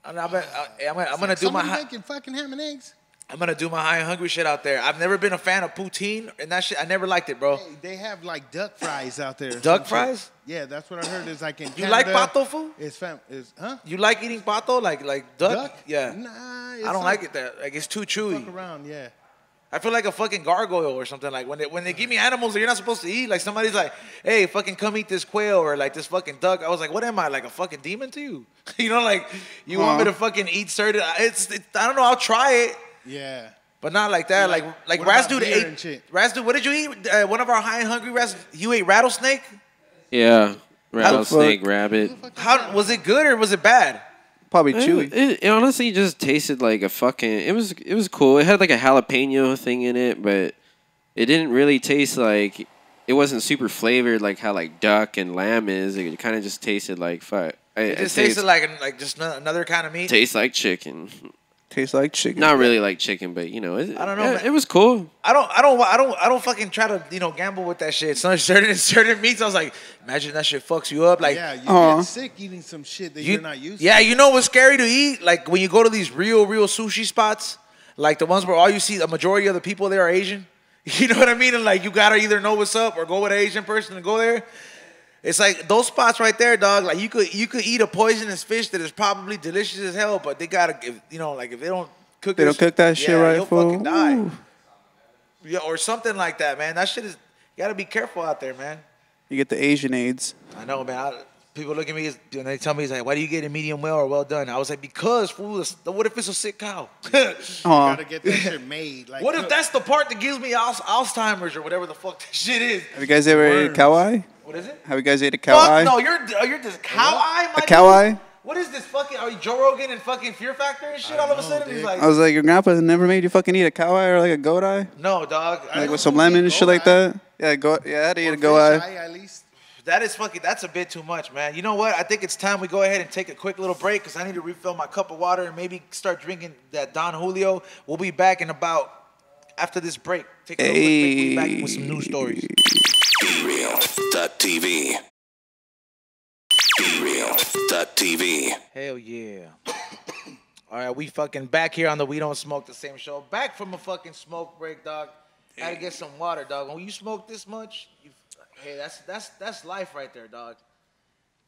And I'm gonna do my making fucking ham and eggs. I'm gonna do my high and hungry shit out there. I've never been a fan of poutine and that shit. I never liked it, bro. Hey, they have like duck fries out there. Duck fries? Shit. Yeah, that's what I heard. Is like in You Canada, like pato food? Huh? You like eating pato, like duck? Duck? Yeah. Nah, I don't like it that. Like it's too chewy. Fuck around, yeah. I feel like a fucking gargoyle or something. Like when they give me animals that you're not supposed to eat, like somebody's like, hey, fucking come eat this quail or like this fucking duck. I was like, what am I, like a fucking demon to you? You know, like you want me to fucking eat certain? I don't know. I'll try it. Yeah. But not like that. Like Raz dude ate. Raz dude, what did you eat? One of our high and hungry Raz. You ate rattlesnake. Yeah, rattlesnake, rabbit. How was it good or was it bad? Probably chewy. It honestly just tasted like a fucking. It was cool. It had like a jalapeno thing in it, but it didn't really taste like. It wasn't super flavored like how like duck and lamb is. It kind of just tasted like fuck. It just tasted like just another kind of meat. Tastes like chicken. Tastes like chicken. Not really like chicken, but you know, I don't know. It was cool. I don't fucking try to gamble with that shit. So certain meats, I was like, imagine that shit fucks you up. Like, yeah, you get sick eating some shit that you're not used to. Yeah, you know what's scary to eat? Like when you go to these real sushi spots, like the ones where all you see, the majority of the people there are Asian. You know what I mean? And like you gotta either know what's up or go with an Asian person and go there. It's like those spots right there, dog. Like you could eat a poisonous fish that is probably delicious as hell, but they gotta give, like if they don't cook that shit right, you'll fucking die. Yeah, or something like that, man. That shit is, you gotta be careful out there, man. You get the Asian AIDS. I know, man. People look at me and they tell me, like, why do you get a medium well or well done? I was like, because, fool, what if it's a sick cow? You gotta get that shit made. Like, what if that's the part that gives me Alzheimer's or whatever the fuck that shit is? Have you guys ever ate a cow eye? What is it? Have you guys ate a cow eye? No, you're just cow eye, A cow eye? What is this fucking? Are you Joe Rogan and fucking Fear Factor and shit? All of a sudden, he's like, I was like, your grandpa never made you fucking eat a cow eye or like a goat eye? No, dog. Like with some lemon and shit like that? Yeah, I had to eat a goat eye. At least. That is fucking. That's a bit too much, man. You know what? I think it's time we go ahead and take a quick little break because I need to refill my cup of water and maybe start drinking that Don Julio. We'll be back in about after this break. Take a little quick break. We'll be back with some news stories. BeReal.tv. BeReal.tv. Hell yeah. All right, we fucking back here on the We Don't Smoke the Same show. Back from a fucking smoke break, dog. Had to get some water, dog. When you smoke this much, hey, that's life right there, dog.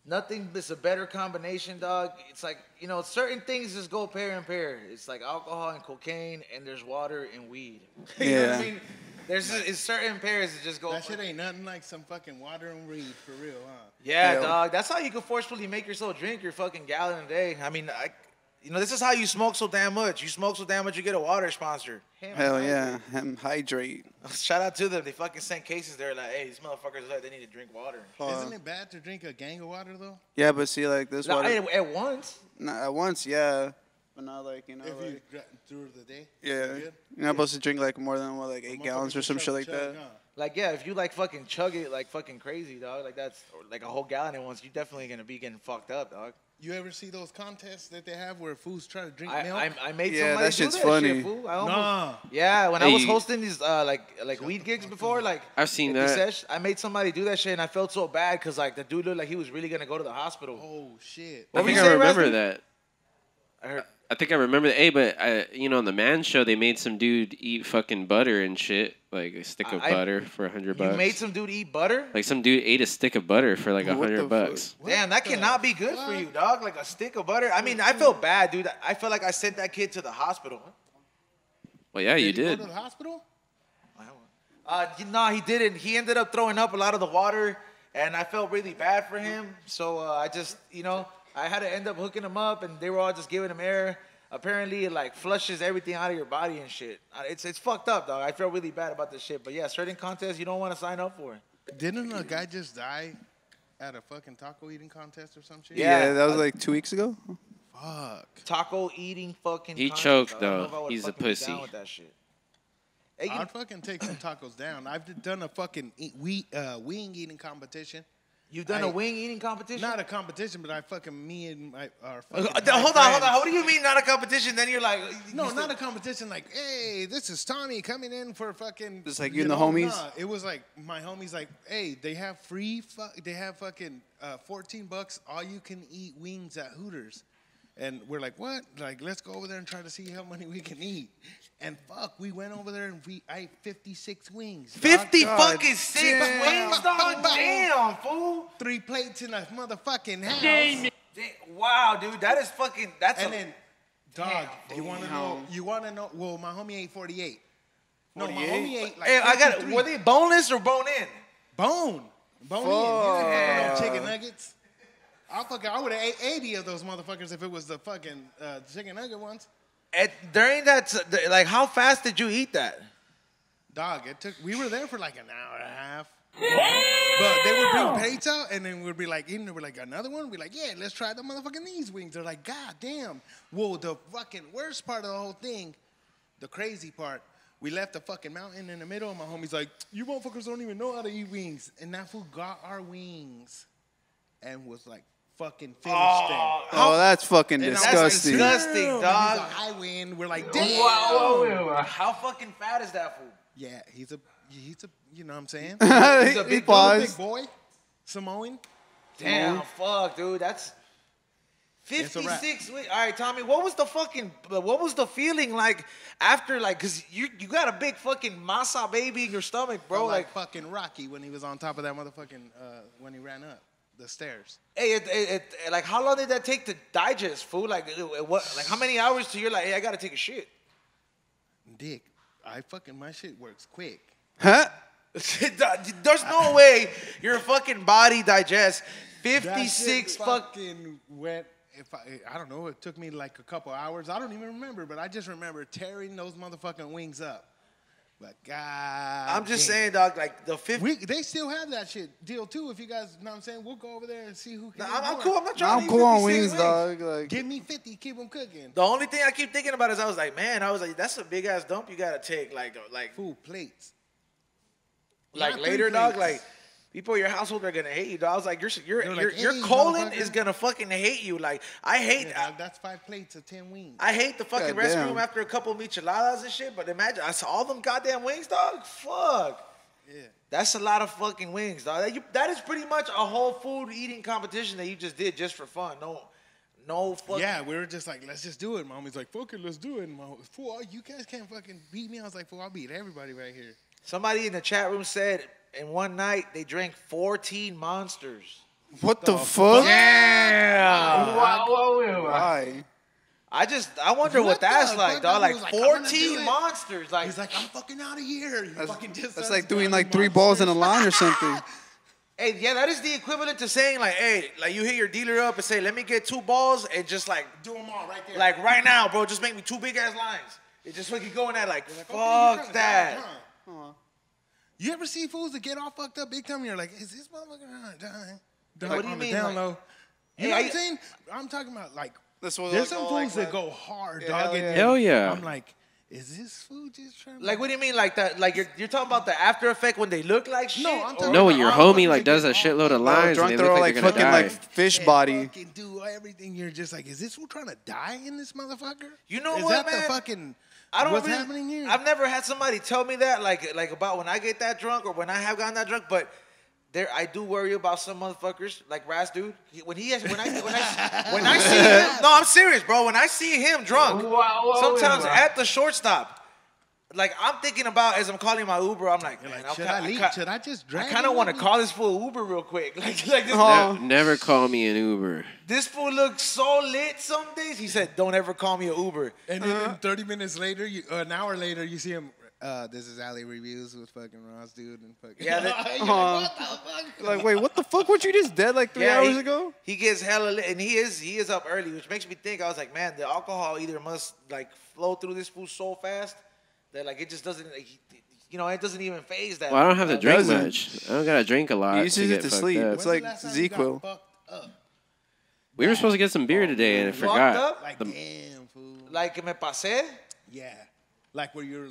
Nothing is a better combination, dog. It's like, certain things just go pair and pair. It's like alcohol and cocaine, and there's water and weed. You know what I mean? It's certain pairs that just go. That shit ain't nothing like some fucking water and weed for real, huh? Yeah, dog. That's how you can forcefully make yourself drink your fucking gallon a day. I mean, this is how you smoke so damn much. You smoke so damn much, you get a water sponsor. Hell yeah, Hem Hydrate. Shout out to them. They fucking sent cases there like, hey, these motherfuckers like they need to drink water. Isn't it bad to drink a gang of water though? Yeah, but see, like this water. At once. Not at once, yeah. But not like, If you through the day. Yeah. You're not supposed to drink like more than 8 gallons or some shit like that. Like, yeah, if you like fucking chug it like fucking crazy, dog, like that's like a whole gallon at once, you're definitely gonna be getting fucked up, dog. You ever see those contests that they have where fools try to drink milk? I made somebody that shit's do that funny. shit, fool. Yeah, when I was hosting these like weed gigs before, like I've seen that. I made somebody do that shit, and I felt so bad because like the dude looked like he was really gonna go to the hospital. Oh shit! I think I remember Rusty? that. I heard. I think I remember that. Hey, but on the Man Show, they made some dude eat fucking butter and shit, like a stick of butter for $100. You made some dude eat butter? Like some dude ate a stick of butter for like $100. Damn, that cannot be good for you, dog. Like a stick of butter. I mean, I feel bad, dude. I felt like I sent that kid to the hospital. Well, yeah, you did. Go to the hospital? No, he didn't. He ended up throwing up a lot of the water, and I felt really bad for him. So I just, I had to end up hooking him up, and they were all just giving him air. Apparently, it like flushes everything out of your body and shit. It's fucked up, dog. I feel really bad about this shit. But yeah, certain contests you don't want to sign up for. Didn't a guy just die at a fucking taco eating contest or some shit? Yeah, that was like 2 weeks ago. Fuck. Taco eating fucking. He contest, choked, dog. I don't know though. if I would He's a fucking be pussy. down with that shit. Hey, I'd fucking take some tacos down. I've done a fucking wing eating competition. You've done a wing eating competition? Not a competition, but me and our fucking Hold on. What do you mean not a competition? Then you're like... No, not a competition like, hey, this is Tommy coming in for fucking... Just like you and the homies? Nah, it was like, my homies like, hey, they have they have fucking $14 all you can eat wings at Hooters. And we're like, what? Like, let's go over there and try to see how many we can eat. And fuck, we went over there and I ate 56 wings. 50 fucking 6 wings, dog? Damn, fool. 3 plates in a motherfucking house. Damn. Wow, dude, that is fucking, that's and then, dog, you want to know, well, my homie ate 48. No, my homie ate like Hey, I got it. 53. Were they boneless or bone in? Bone in. You know, chicken nuggets. I would have ate 80 of those motherfuckers if it was the fucking chicken nugget ones. During that, like, how fast did you eat that? Dog, we were there for like an hour and a half. But they would bring plates out, and then we'd be like, eating, we're like, another one? We'd be like, yeah, let's try the motherfucking these wings. They're like, God damn. Well, the fucking worst part of the whole thing, the crazy part, we left a fucking mountain in the middle, and my homie's like, you motherfuckers don't even know how to eat wings. And that fool got our wings and was like, fucking finished them. Oh, that's fucking disgusting. That's disgusting, dog. I win. We're like, damn. Wow. How fucking fat is that fool? Yeah, he's a, you know what I'm saying? He's a big boy. Samoan. Damn, fuck, dude. That's 56 weeks. All right, Tommy, what was the feeling like after, like, because you got a big fucking masa baby in your stomach, bro. Like fucking Rocky when he was on top of that motherfucking, when he ran up the stairs. Hey, like, how long did that take to digest, food? Like, like, how many hours till you're like, hey, I gotta take a shit? Dick, my shit works quick. Huh? There's no way your fucking body digests 56 fucking wet. I don't know, it took me like a couple hours. I don't even remember, but I just remember tearing those motherfucking wings up. But God, I'm just saying, dog, like the 50. They still have that shit deal too. If you guys know what I'm saying, we'll go over there and see who can. I'm cool. I'm not trying to I'm eat cool on 56 wings, dog. Like, give me 50, keep them cooking. The only thing I keep thinking about is I was like, that's a big ass dump you gotta take, like full plates. Like Not later, 3 dog, plates. like people in your household are gonna hate you, dog. I was like, your "Hey, colon motherfucker." is gonna fucking hate you. Like I hate. Yeah, dog, that's 5 plates of 10 wings. I hate the fucking God damn. restroom after a couple micheladas and shit. But imagine, I saw all them goddamn wings, dog. Fuck. Yeah. That's a lot of fucking wings, dog. That is pretty much a whole food eating competition that you just did just for fun. No fucking. Yeah, we were just like, let's just do it. My homie's like, fuck it, let's do it. And my homie, fool, you guys can't fucking beat me. I was like, fool, I'll beat everybody right here. Somebody in the chat room said in one night they drank 14 Monsters. what the fuck? Damn. Why? I wonder what that's like, dog. Like He was like, "I'm gonna do 14 it." Monsters. Like He's like, I'm fucking out of here. That's like doing like 3 balls in a line or something. hey, yeah, that is the equivalent to saying like, hey, like you hit your dealer up and say, let me get 2 balls and just like Do them all right there. like right now, bro, just make me 2 big ass lines. It just like you going at like, Okay, fuck you're kinda that. dying, huh? You ever see fools that get all fucked up big time and you're like, is this motherfucker dying? What do you On the mean, down like- low. You Hey, know what I- I'm saying? I'm talking about like, This was there's like, some all fools like that go hard, Yeah, dog. hell and yeah. Hell yeah. I'm like, is this fool just trying to... Like, what do you mean like that? Like you're talking about the after effect when they look like shit? No, I'm talking No, about when your all homie fuckers like that does a get shitload of all lines drunk, and they they're look all like like they're gonna fucking die. like fish and body. fucking do everything. You're just like, is this fool trying to die in this motherfucker? You know is what, that man? the fucking... I don't What's really, happening here? I've never had somebody tell me that, like about when I get that drunk or when I have gotten that drunk, but I do worry about some motherfuckers like Raz dude. When I see him, no, I'm serious, bro. When I see him drunk, sometimes at the shortstop, like I'm thinking about as I'm calling my Uber, I'm like, man, Should I leave? Should I just drag I kind of him want to with me? call this fool Uber real quick. Like this, Never call me an Uber. this fool looks so lit some days. He said, don't ever call me an Uber. And then 30 minutes later, an hour later, you see him. This is Alley Reviews with fucking Ross, dude, and fucking. Yeah, You're like, what the fuck? Like, wait, what the fuck? Weren't you just dead like 3 hours ago? He gets hella lit, and he is up early, which makes me think. I was like, man, the alcohol either must like flow through this fool so fast that like it just doesn't, like, it doesn't even phase that. Well, I don't have to drink doesn't. much. I don't gotta drink a lot. You usually to get to fucked sleep. up. It's like When's the last time you got Z-Quil. fucked up? We were supposed to get some beer today, and I Fucked forgot. up? Like, damn, fool. Like me pasé. Yeah. Like where you're,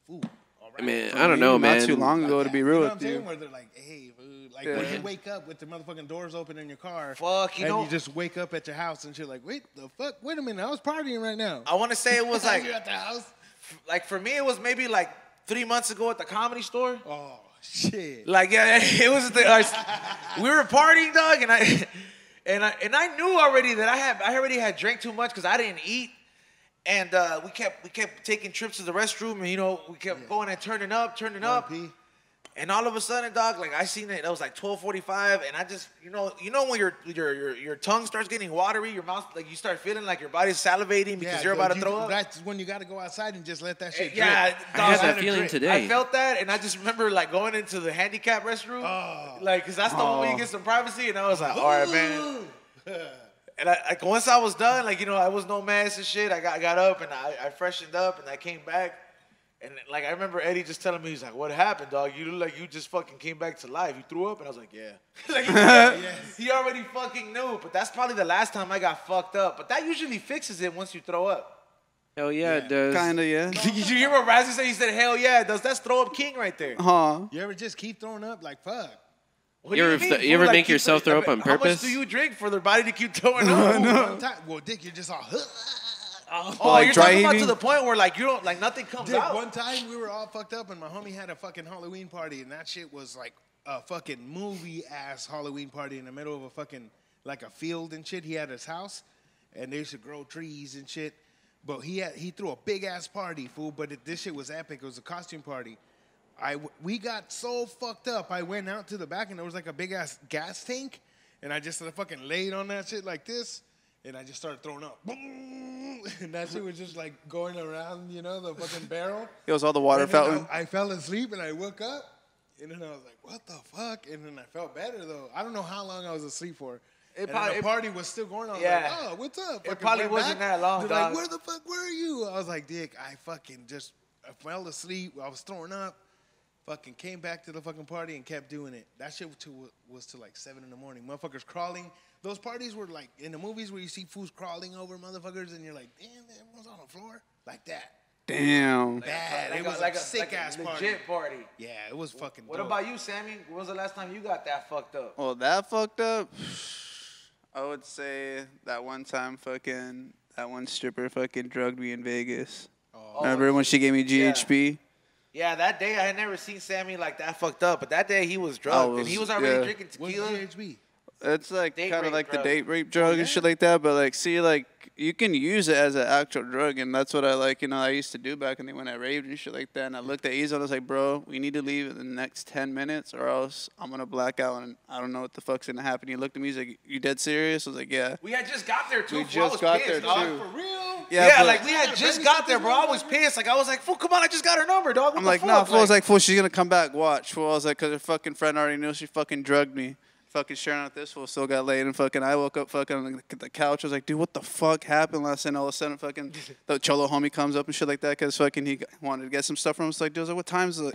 fool, all right? Man, I don't know, man. Not too long ago, to be real You know what with I'm saying? you. Where they're like, hey, food. Like when you wake up with the motherfucking doors open in your car. Fuck, you and know. you just wake up at your house and shit like, wait, the fuck? Wait a minute, I was partying right now. I want to say it was like, You're at the house? like for me, it was maybe like 3 months ago at the Comedy Store. Oh, shit. Like, yeah, it was we were partying, dog, and I knew already that I already had drank too much because I didn't eat, and we kept taking trips to the restroom, and we kept going and turning up, and all of a sudden, dog, like I seen it was like 12:45, and I just when your tongue starts getting watery, your mouth, like you start feeling like your body's salivating because you're about to throw up. That's when you got to go outside and just let that shit drip. Yeah, I dog, had that feeling today. I felt that, and I just remember like going into the handicap restroom, like, because that's the one where you get some privacy, and I was like, all right, man. And like once I was done, like I was no mess and shit. I got up and I freshened up and I came back, and like I remember Eddie just telling me, he's like, "What happened, dog? You look like you just fucking came back to life. You threw up?" And I was like, "Yeah." Like he already fucking knew. But that's probably the last time I got fucked up. But that usually fixes it once you throw up. Hell yeah, it does. Kinda, yeah. Did you hear what Razzie said? He said, "Hell yeah, it does." That's throw up king right there. Huh? You ever just keep throwing up? Like, fuck. What You do ever mean, you ever fool? Like, make yourself throw up on How much purpose? do you drink for their body to keep throwing up? One time, well, Dick, you're just all. Oh, like you're dry talking about heaving? to the point where like you don't like nothing comes Dick, out. one time we were all fucked up and my homie had a fucking Halloween party and that shit was like a fucking movie-ass Halloween party in the middle of a fucking, like a field and shit. He had his house and they used to grow trees and shit. But he threw a big-ass party, fool, but this shit was epic. It was a costume party. We got so fucked up, I went out to the back and there was like a big-ass gas tank and I just fucking laid on that shit like this. And I just started throwing up. Boom! And that shit was just like going around, the fucking barrel. It was all the water And then fountain. I fell asleep and I woke up. And then I was like, what the fuck? And then I felt better though. I don't know how long I was asleep for. And the party was still going on. Yeah. I was like, oh, what's up? It Fucking probably went wasn't back. that long, They're dog. like, where the fuck were you? I was like, Dick, I fell asleep. I was throwing up. Fucking came back to the fucking party and kept doing it. That shit was till like 7 in the morning. Motherfuckers crawling. Those parties were like in the movies where you see fools crawling over motherfuckers and you're like, damn, everyone's on the floor. Like that. Damn. Bad. Like It was like a sick-ass party. legit party. Yeah, it was fucking What dope. about you, Sammy? When was the last time you got that fucked up? Well, that fucked up. I would say that one time that one stripper fucking drugged me in Vegas. Remember when she gave me GHB? Yeah, that day I had never seen Sammy like that fucked up, but that day he was drugged and he was already drinking What's tequila. GHB? It's like Date kind of rape like drug. the date rape drug and shit like that. But like, see, like you can use it as an actual drug, and that's what I like. I used to do back in the when I raved and shit like that. And I looked at Ezo and I was like, bro, we need to leave in the next 10 minutes, or else I'm gonna black out and I don't know what the fuck's gonna happen. He looked at me, he's like, you dead serious? I was like, yeah. We had just got there too. We fool. I just was got pissed, there, dog. too. For real? Yeah, but- like we had just got there, bro. I was pissed. Like I was like, fool, come on, I just got her number, dog. What I'm the like, fuck? nah, fool. I was like, fool, she's gonna come back. Watch, fool. I was like, cause her fucking friend already knew she fucking drugged me. Fucking sharing out this fool still got laid and fucking I woke up fucking on the couch. I was like, dude, what the fuck happened last night? And all of a sudden fucking the cholo homie comes up and shit like that because fucking he wanted to get some stuff from us. Like, dude, I was like, what time is it?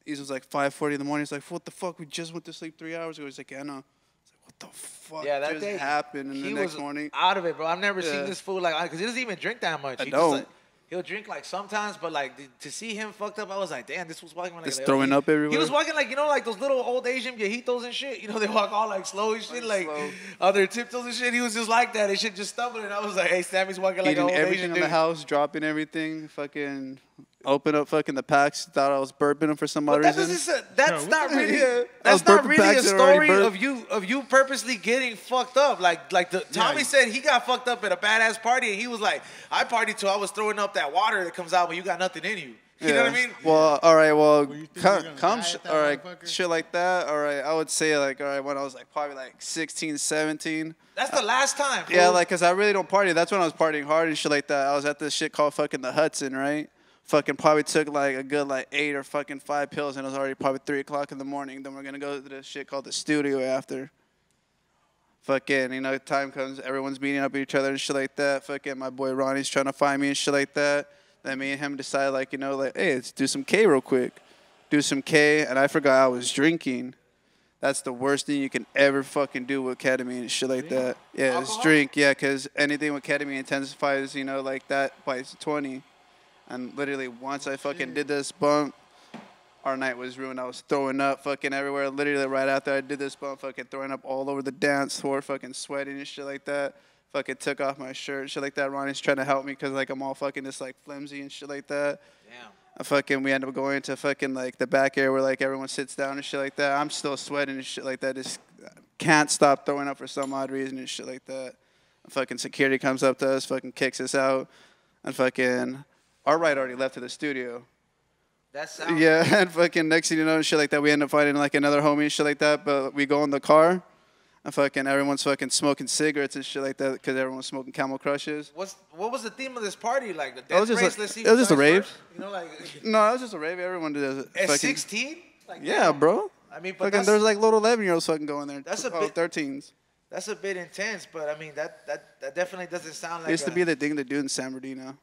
He was like 5:40 in the morning. He's like, what the fuck? We just went to sleep 3 hours ago. He's like, yeah, I know. I was like, what the fuck yeah, that just day happened? And the he next was morning, out of it, bro. I've never seen Yeah. this fool like because he doesn't even drink that much. I He don't. Just, like, he'll drink like sometimes, but like to see him fucked up, I was like, damn, this was walking like just throwing up everywhere. He was walking like like those little old Asian viejitos and shit. They walk all like slow and shit, like slow. on their tiptoes and shit. He was just like that and shit, just stumbling. I was like, hey, Sammy's walking like an eating old everything Asian in dude. the house, dropping everything, fucking open up fucking the packs. Thought I was burping them for some odd But reason. that's not really Yeah. I was that's not burping really a packs that already story burped. of you purposely getting fucked up. Like Tommy said he got fucked up at a badass party and he was like, I partied till I was throwing up that water that comes out when you got nothing in you. You know what I mean? Well, all right. Well, you think you're gonna die at that all right, motherfucker? shit like that. All right, I would say like, all right, when I was like probably like 16, 17. That's the last time. Yeah, fool. like, cause I really don't party. That's when I was partying hard and shit like that. I was at this shit called fucking the Hudson, right? Fucking probably took like a good like 8 or fucking 5 pills, and it was already probably 3 o'clock in the morning. Then we're gonna go to this shit called the studio after. Fucking, time comes, everyone's beating up each other and shit like that. Fucking, my boy Ronnie's trying to find me and shit like that. Then me and him decide like, like, hey, let's do some K real quick. Do some K, and I forgot I was drinking. That's the worst thing you can ever fucking do with ketamine and shit like that. Yeah, it's drink. Yeah, because anything with ketamine intensifies, like that by 20. And literally once I fucking did this bump, our night was ruined. I was throwing up fucking everywhere. Literally right after I did this bump, fucking throwing up all over the dance floor, fucking sweating and shit like that. Fucking took off my shirt, shit like that. Ronnie's trying to help me because like I'm all fucking just like flimsy and shit like that. Damn. We ended up going to fucking like the back area where like everyone sits down and shit like that. I'm still sweating and shit like that. Just can't stop throwing up for some odd reason and shit like that. Fucking security comes up to us, fucking kicks us out, and fucking our ride already left to the studio. That sounds. Yeah, and fucking next thing you know, shit like that, we end up finding like another homie and shit like that. But we go in the car, and fucking everyone's fucking smoking cigarettes and shit like that because everyone's smoking Camel Crushes. What was the theme of this party? Like the It was death just race? a- Let's see it was who just a dies rave. first? You know, like No, it was just a rave. Everyone did it. at Fucking- 16. Like, Yeah, damn. bro. I mean, but Fucking, there's like little 11-year-olds fucking going there. That's a Oh, bit- 13s. that's a bit intense. But I mean, that definitely doesn't sound like. It used to be the thing to do in San Bernardino.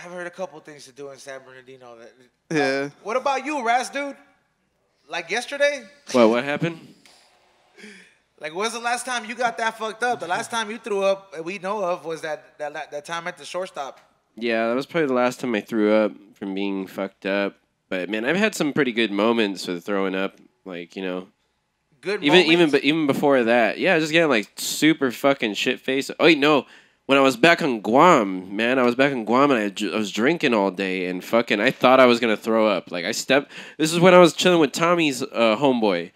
I've heard a couple things to do in San Bernardino. Yeah. What about you, Raz, dude? Like yesterday? What happened? Like, when's the last time you got that fucked up? The last time you threw up that we know of was that time at the shortstop. Yeah, that was probably the last time I threw up from being fucked up. But man, I've had some pretty good moments with throwing up. Like, you know, Good moments. even before that, yeah, just getting like super fucking shit faced. Oh wait, no, when I was back on Guam, man, I was back on Guam and I was drinking all day and fucking I thought I was gonna throw up. Like this is when I was chilling with Tommy's homeboy,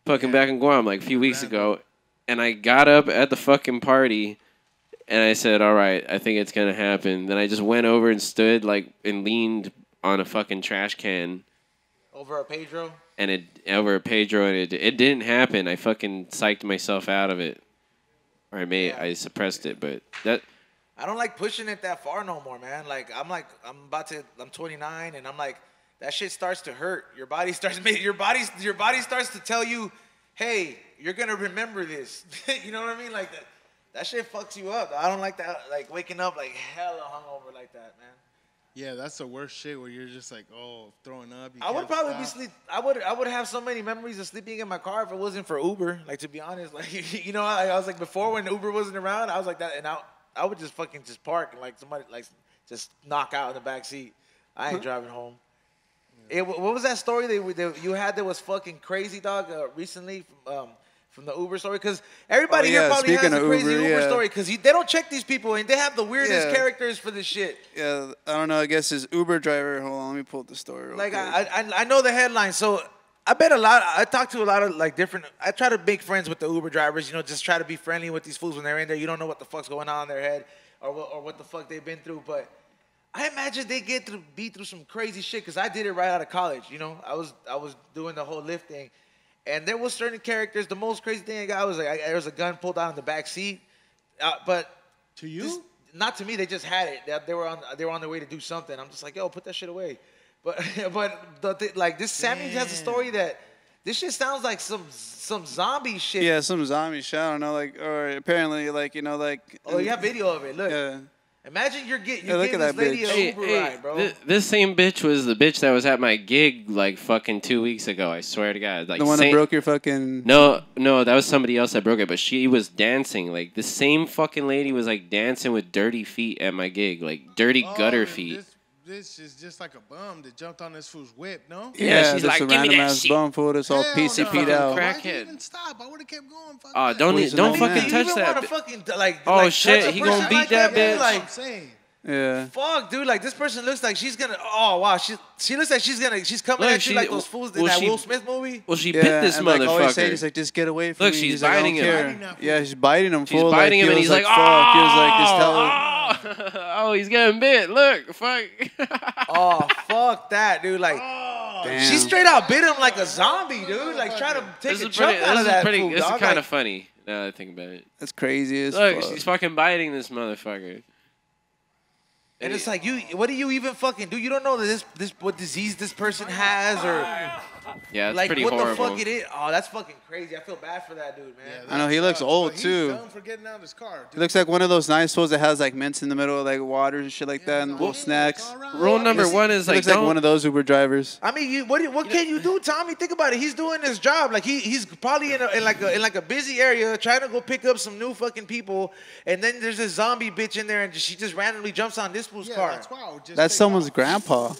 fucking back in Guam like a few weeks ago, and I got up at the fucking party. And I said, all right, I think it's going to happen. Then I just went over and stood like and leaned on a fucking trash can. Over a Pedro? And it didn't happen. I fucking psyched myself out of it. Or I suppressed it, but that... I don't like pushing it that far no more, man. I'm 29 and I'm like, that shit starts to hurt. Your body starts to tell you, hey, you're going to remember this. You know what I mean? Like that shit fucks you up. I don't like that, like waking up like hella hungover like that, man. Yeah, that's the worst shit where you're just like, oh, throwing up. I would probably be sleep. I would have so many memories of sleeping in my car if it wasn't for Uber. Like, to be honest, like, you know, I was like, before when Uber wasn't around, I was like that, and I would just fucking just park and like somebody like just knock out in the back seat. I ain't driving home. What was that story that you had that was fucking crazy, dog? Recently from the Uber story, because everybody here probably has a crazy Uber story, because they don't check these people and they have the weirdest characters for this shit. Yeah, I don't know. I guess his Uber driver. Hold on, let me pull up the story. Real Like quick. I know the headline, so I bet a lot. I talk to a lot of like different. I try to make friends with the Uber drivers. You know, just try to be friendly with these fools when they're in there. You don't know what the fuck's going on in their head or what the fuck they've been through, but I imagine they be through some crazy shit, because I did it right out of college. You know, I was doing the whole Lyft thing. And there was certain characters. The most crazy thing I got was like there was a gun pulled out in the back seat, but To you? not to me. They just had it. They were on their way to do something. I'm just like, yo, put that shit away. But like this Sammy has a story that this shit sounds like some zombie shit. Yeah, some zombie shit. I don't know, like, or apparently, like, you know, like. Oh, you have video of it. Look. Yeah. Imagine you're look giving at this that lady bitch. an Uber ride, bro. This same bitch was the bitch that was at my gig like fucking 2 weeks ago. I swear to God. Like The one that broke your fucking. No, that was somebody else that broke it. But she was dancing. Like the same fucking lady was like dancing with dirty feet at my gig, like dirty gutter feet. This is just like a bum that jumped on this fool's whip, no? Yeah, she's just like, a "Give me random that ass shit." bum fool that's all Hell PCP'd no. out. Crack- Why'd you Crackhead. even stop? I would have kept going. Fuck Oh, that. don't Poison don't man. fucking You touch even that. wanna fucking like Oh, like, shit, touch a he person gonna beat like that dude? bitch. Like, I'm saying. Yeah. fuck, dude. Like this person looks like she's gonna. Oh wow, she looks like she's coming Look, at you like those fools in well, that she- Will Smith movie. Well, she Yeah, bit this and like always saying, motherfucker. he's like, just get away from Look, me. she's He's like, I don't biting him. care. Biting that Yeah, fool. she's biting him. She's Full, biting like, him, and he's like, fuck. He was like, just tell him. oh, he's getting bit. Look, fuck. Oh fuck that, dude. Like Damn. she straight out bit him like a zombie, dude. Like trying to take a chunk out of that fool, This is dog. kind Like, of funny. Now that I think about it. That's crazy as Look, fuck. she's fucking biting this motherfucker. and it's like what do you even fucking do? You don't know that this what disease this person has or Yeah, it's like pretty what horrible. the fuck it is. Oh, that's fucking crazy. I feel bad for that dude, man. Yeah, I know, he looks sucks, old, but too. He's dumb for getting out of his car. He Dude. looks like one of those nice fools that has like mints in the middle, like water and shit like that, and little snacks. Rule number one is He like looks like don't. one of those Uber drivers. I mean, what can you do, Tommy? Think about it. He's doing his job. Like he's probably in like a busy area trying to go pick up some new fucking people, and then there's this zombie bitch in there, and she just randomly jumps on this fool's Yeah, car. that's why I would just That's take someone's off. grandpa.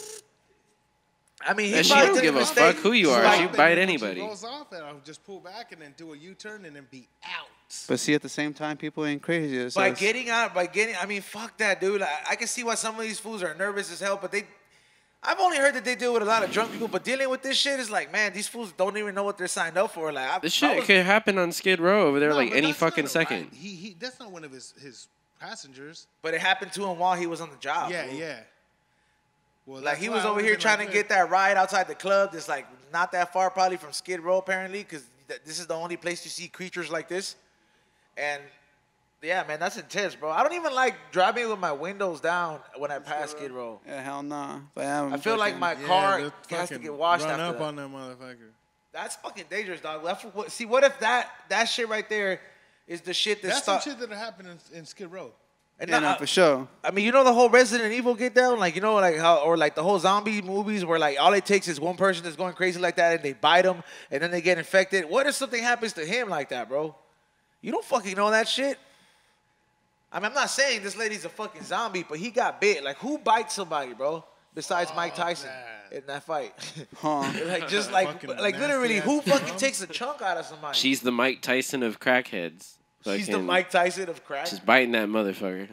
I mean, he And she probably don't did give a mistake. fuck who you are. Like, She bite anybody. She goes off and I'll just pull back and then do a U-turn and then be out. But see, at the same time, people ain't crazy. It's by just- getting, I mean, fuck that, dude. I can see why some of these fools are nervous as hell, but I've only heard that they deal with a lot of drunk people, but dealing with this shit is like, man, these fools don't even know what they're signed up for. Like, This shit could happen on Skid Row over there, No, like but any that's fucking not second. right. He that's not one of his passengers. But it happened to him while he was on the job. Yeah, bro. yeah. Well, Like that's he why was I over would've here been trying like, to get that ride outside the club. That's like not that far, probably from Skid Row, apparently, because this is the only place you see creatures like this. And yeah, man, that's intense, bro. I don't even like driving with my windows down when I pass Skid Row. Yeah, hell nah. But I feel like my Yeah, car they'll has to fucking get washed run after up that. on that motherfucker. That's fucking dangerous, dog. See, what if that shit right there is the shit That's that's some shit that happened in Skid Row. And Yeah, no, for sure. I mean, you know the whole Resident Evil get down, like, you know, like how, or like the whole zombie movies where like all it takes is one person that's going crazy like that and they bite them and then they get infected. What if something happens to him like that, bro? You don't fucking know that shit. I mean, I'm not saying this lady's a fucking zombie, but he got bit. Like, who bites somebody, bro? Besides Mike Tyson in that fight. Huh. Like, just like Fucking literally, nasty who ass fucking bum. takes a chunk out of somebody? She's the Mike Tyson of crackheads. She's the Fucking- Mike Tyson of crack. Just biting that motherfucker.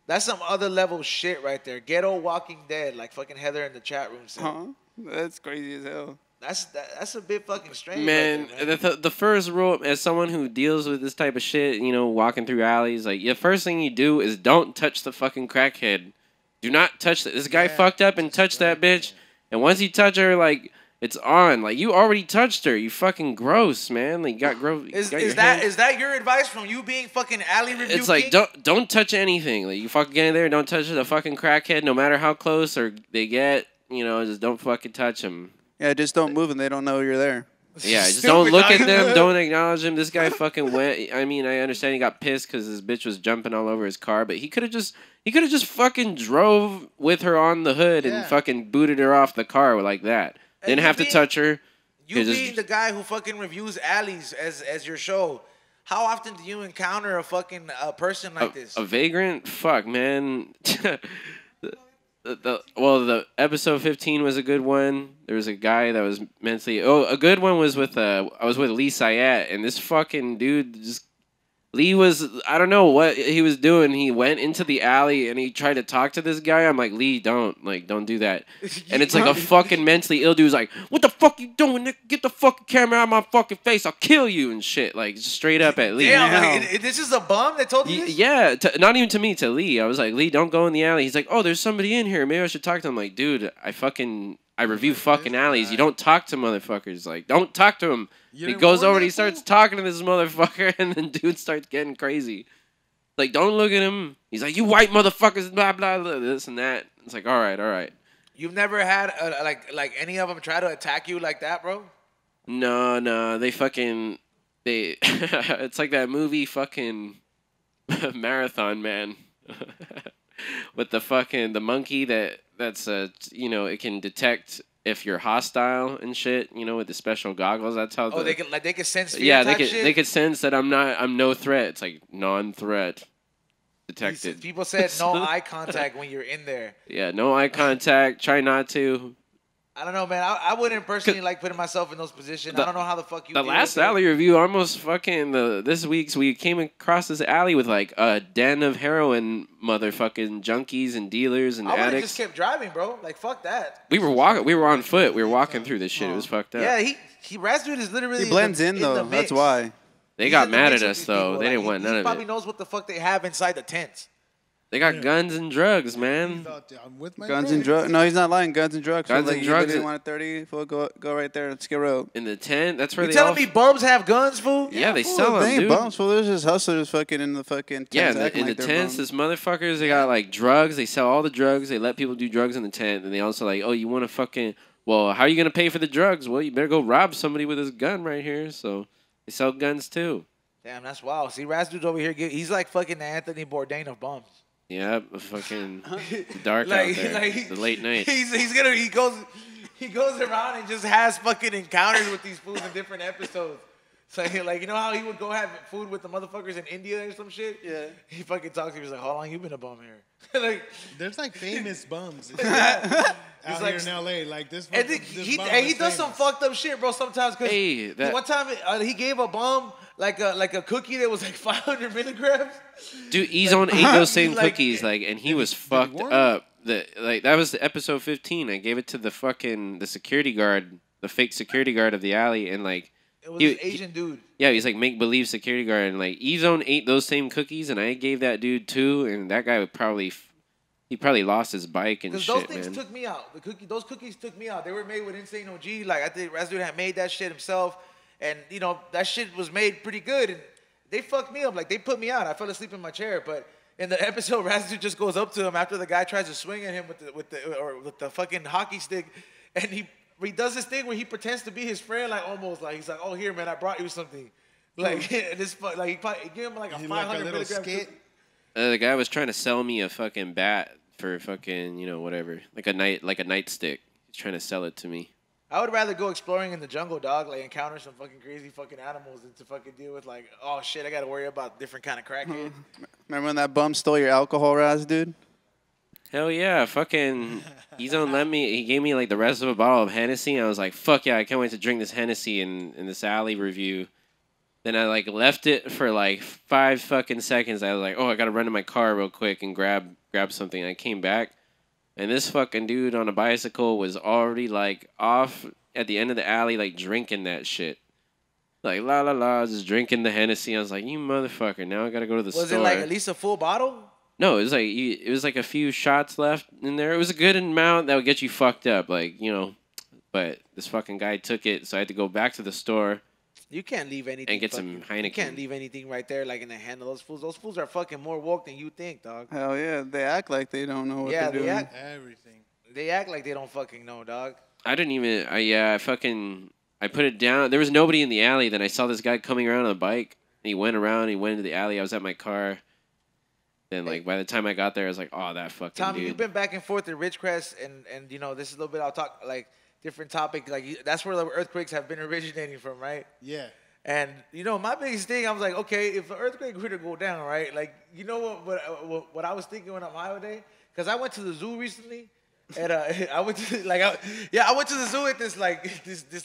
That's some other level shit right there. Ghetto Walking Dead, like fucking Heather in the chat room said. Huh? That's crazy as hell. That's a bit fucking strange. Man, right there, man. the first rule, as someone who deals with this type of shit, you know, walking through alleys, like, the first thing you do is don't touch the fucking crackhead. Do not touch that. This guy fucked up and touched that bitch. And once you touch her, like, it's on. Like, you already touched her. You fucking gross, man. Like, you got gross. Is that your advice from you being fucking alley review It's like, king? don't touch anything. Like, you fucking get in there, don't touch the fucking crackhead, no matter how close or they get. You know, just don't fucking touch them. Yeah, just don't move and they don't know you're there. Yeah, just Stupid, don't look dog. at them. Don't acknowledge them. This guy fucking went. I mean, I understand he got pissed because his bitch was jumping all over his car, but he could have just fucking drove with her on the hood and Yeah. fucking booted her off the car like that. And Didn't you have to being- touch her. You He just- being the guy who fucking reviews alleys as your show, how often do you encounter a fucking person like this? A vagrant? Fuck, man. The episode 15 was a good one. There was a guy that was mentally. Oh, a good one was with I was with Lee Sayat, and this fucking dude just. Lee was, I don't know what he was doing. He went into the alley and he tried to talk to this guy. I'm like, Lee, don't do that. And it's like a fucking mentally ill dude's like, what the fuck you doing, nigga? Get the fucking camera out of my fucking face. I'll kill you and shit. Like, just straight up at Lee. Damn, like, this is a bum that told you this? Yeah, not even to me, to Lee. I was like, Lee, don't go in the alley. He's like, oh, there's somebody in here. Maybe I should talk to him. I'm like, dude, I review fucking alleys. You don't talk to motherfuckers. Like, don't talk to him. You He didn't goes warn over and that he starts fool? talking to this motherfucker, and then dude starts getting crazy. Like, don't look at him. He's like, you white motherfuckers, blah, blah, blah, this and that. It's like, all right. You've never had like any of them try to attack you like that, bro? No, they it's like that movie fucking Marathon Man. With the monkey that's it can detect if you're hostile and shit, with the special goggles. That's how They can sense fear. yeah, type shit? they could sense that I'm no threat. It's like non-threat detected. People said no eye contact when you're in there. Yeah, no eye contact. Try not to. I don't know, man. I wouldn't personally like putting myself in those positions. I don't know how the fuck you The deal last with it. alley review almost fucking this week's we came across this alley with like a den of heroin motherfucking junkies and dealers and I would have addicts. just kept driving, bro. Like, fuck that. We were on foot. We were walking through this shit. It was fucked up. Yeah, Razdude is literally He blends in, the though. mix. That's why. They He's got in the mad mix at with us these though. people. They Like, didn't want none he of probably it. knows what the fuck they have inside the tents. They got guns and drugs, man. I'm with my Guns and friends. drugs. No, he's not lying. Guns and drugs. Guns Like, and you drugs. literally want a 30, fool, go right there and Skid Row. In the tent, that's where You they all. telling me bums have guns, fool? Yeah, they Fool, sell them, they ain't dude. bums, fool. There's just hustlers fucking in the fucking tents. Yeah, acting in the like they're tents, bums. this motherfuckers, they got like drugs. They sell all the drugs. They let people do drugs in the tent, and they also like, oh, you want to fucking? Well, how are you gonna pay for the drugs? Well, you better go rob somebody with his gun right here. So they sell guns too. Damn, that's wild. See, Razdude's over here. He's like fucking the Anthony Bourdain of bums. Yeah, fucking dark out there. The late night. He goes around and just has fucking encounters with these fools in different episodes. So like you know how he would go have food with the motherfuckers in India or some shit. Yeah. He fucking talks to me. He's like, "How long you been a bum here?" Like, There's like famous bums he's out like, here in LA. Like this. and he does some fucked up shit, bro. Sometimes because one time he gave a bum like a cookie that was like 500 milligrams. Dude, Ezone ate those same like- cookies, like, and he was fucked up. That was episode 15. I gave it to the security guard, the fake security guard of the alley, and like. It was an Asian dude. Yeah, he's like make believe security guard, and like Ezone ate those same cookies, and I gave that dude 2, and that guy would probably lost his bike and Because shit, those things man. took me out. Those cookies took me out. They were made with Insane OG. Like I think Razdude had made that shit himself, and you know that shit was made pretty good. And they fucked me up. Like they put me out. I fell asleep in my chair. But in the episode, Razdude just goes up to him after the guy tries to swing at him with the fucking hockey stick, and he does this thing where he pretends to be his friend, like almost like he's like, "Oh, here, man, I brought you something." Like this, like he gave him like a 500 milligram skit. The guy was trying to sell me a fucking bat for fucking whatever, like a nightstick. He's trying to sell it to me. I would rather go exploring in the jungle, dog. Like encounter some fucking crazy fucking animals than to fucking deal with like, oh shit, I got to worry about different kind of crackhead. Remember when that bum stole your alcohol, Raz, dude? Hell yeah, fucking Ezone let me. He gave me like the rest of a bottle of Hennessy. And I was like, fuck yeah, I can't wait to drink this Hennessy in this alley review. Then I like left it for like 5 fucking seconds. I was like, oh, I gotta run to my car real quick and grab something. I came back, and this fucking dude on a bicycle was already like off at the end of the alley, like drinking that shit. Like la la la, just drinking the Hennessy. I was like, you motherfucker! Now I gotta go to the store. Was it like at least a full bottle? No, it was like a few shots left in there. It was a good amount that would get you fucked up, like But this fucking guy took it, so I had to go back to the store. You can't leave anything. And get some Heineken. You can't leave anything right there, like in the hand of those fools. Those fools are fucking more woke than you think, dog. Hell yeah, they act like they don't know what they're doing. Everything. They act like they don't fucking know, dog. I didn't even. I put it down. There was nobody in the alley. Then I saw this guy coming around on a bike. And he went around. He went into the alley. I was at my car. Then like by the time I got there, I was like, oh, that fucking Tommy, dude. you've been back and forth at Ridgecrest, and this is a little bit. I'll talk like different topic. Like that's where the earthquakes have been originating from, right? Yeah. And my biggest thing, I was like, okay, if an earthquake were to go down, right? Like, you know what I was thinking when I'm holiday? Because I went to the zoo recently, and I went to I went to the zoo at this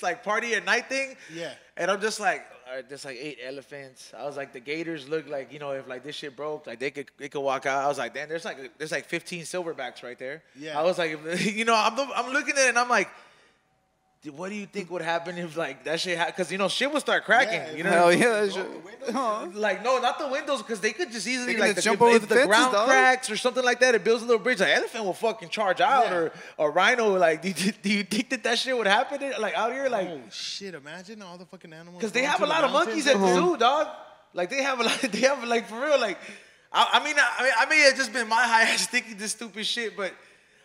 like party at night thing. Yeah. And I'm just like, all right, there's like 8 elephants. I was like, the gators look like, if like this shit broke, like they could walk out. I was like, damn, there's like 15 silverbacks right there. Yeah. I was like, I'm looking at it and I'm like, dude, what do you think would happen if like that shit happened? Because shit would start cracking. Yeah, You know, Hell yeah, that shit. like no, not the windows, because they could just easily can like just jump over if the the fences, ground dog. cracks or something like that. It builds a little bridge. Like elephant will fucking charge out, Yeah. or a rhino. Like, do you think that shit would happen like out here? Like, Oh shit! Imagine all the fucking animals. because they going have to a the lot of monkeys at the mountains. zoo, dog. Like they have a lot. They have like for real. Like, I may have just been my high ass thinking this stupid shit, but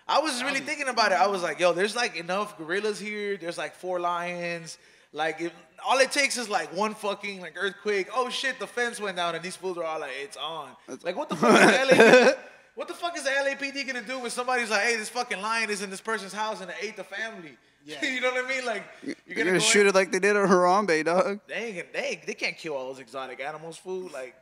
I was really thinking about it. I was like, yo, there's like enough gorillas here. There's like 4 lions. Like, all it takes is like one fucking like earthquake. Oh shit, the fence went down, and these fools are all like, it's on. Like, what the fuck is LA? What the fuck is the LAPD gonna do when somebody's like, hey, this fucking lion is in this person's house and it ate the family? Yeah. You know what I mean? Like, You're gonna shoot it like they did at Harambe, dog. They can't kill all those exotic animals, fool. Like,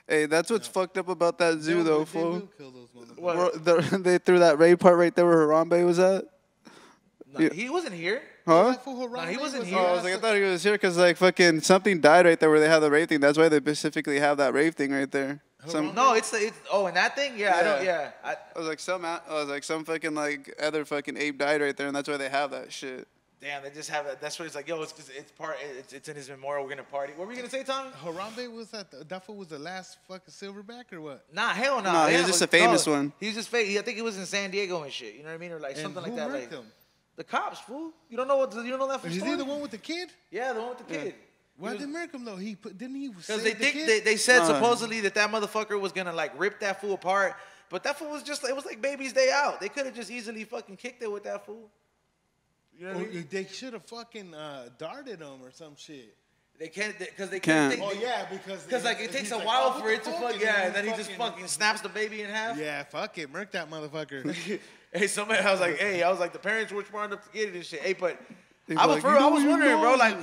Hey, that's what's fucked up about that zoo, though, They fool. will kill those motherfuckers. what? They threw that raid part right there where Harambe was at. No, he wasn't here. Huh? That fool Harambe he wasn't was here. Oh, I was like, I thought he was here because like fucking something died right there where they have the rave thing. That's why they specifically have that rave thing right there. Some, No, it's and that thing. Yeah, I don't. Yeah, I was like some fucking like other fucking ape died right there, and that's why they have that shit. damn, they just have that. That's what it's like. Yo, it's in his memorial. We're gonna party. What were you gonna say, Tommy? Harambe was that fool was the last fucking silverback or what? Nah, hell no. Nah, he was just a famous one. He was just fake. I think he was in San Diego and shit. You know what I mean, or like And something who like that. murked Like him? the cops, fool. You don't know that from Is he story? the one with the kid? Yeah, the one with the kid. Why did they murk him though? Didn't he? Because they think they said supposedly that motherfucker was gonna like rip that fool apart, but that fool was just it was like baby's day out. They could have just easily fucking kicked it with that fool. You know what I mean? They should have fucking darted him or some shit. They can't because they Can't. can't. Oh yeah, because Because like it takes he's a like, while oh, for what it the to fuck? fuck. Yeah, and then he just fucking snaps the baby in half. Yeah, fuck it, murk that motherfucker. Hey, I was like, the parents were smart enough to get it and shit. Hey, but I was wondering, bro. Like,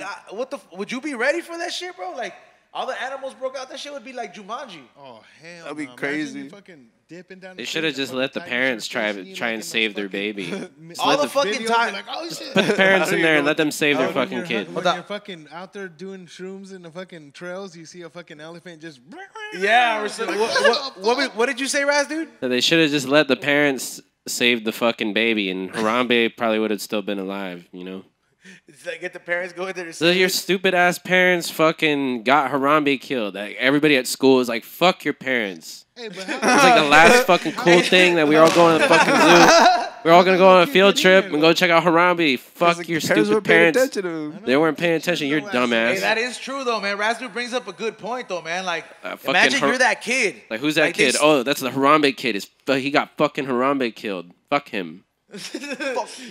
would you be ready for that shit, bro? Like, all the animals broke out. That shit would be like Jumanji. Oh hell, That'd be no. crazy. Imagine you fucking dipping down. They should have just let the parents try and save their baby. All the fucking time. Like, oh shit. Put the parents in there and let them save their fucking kid. When you're fucking out there doing shrooms in the fucking trails, you see a fucking elephant just. Yeah. What did you say, Raz, dude? So they should have just let the parents save the fucking baby, and Harambe probably would have still been alive, you know? It's like get the parents go in there to So your stupid ass parents fucking got Harambe killed. Like everybody at school is like, fuck your parents. Hey, but It's like the last fucking cool thing that we all go on the fucking zoo. We're all gonna go on a field trip and go check out Harambe. Fuck your stupid parents. They weren't paying attention. You're dumbass. Hey, that is true though, man. Razdu brings up a good point though, man. Like, fucking imagine you're that kid. Like who's that kid? Oh, that's the Harambe kid. He got fucking Harambe killed. Fuck him.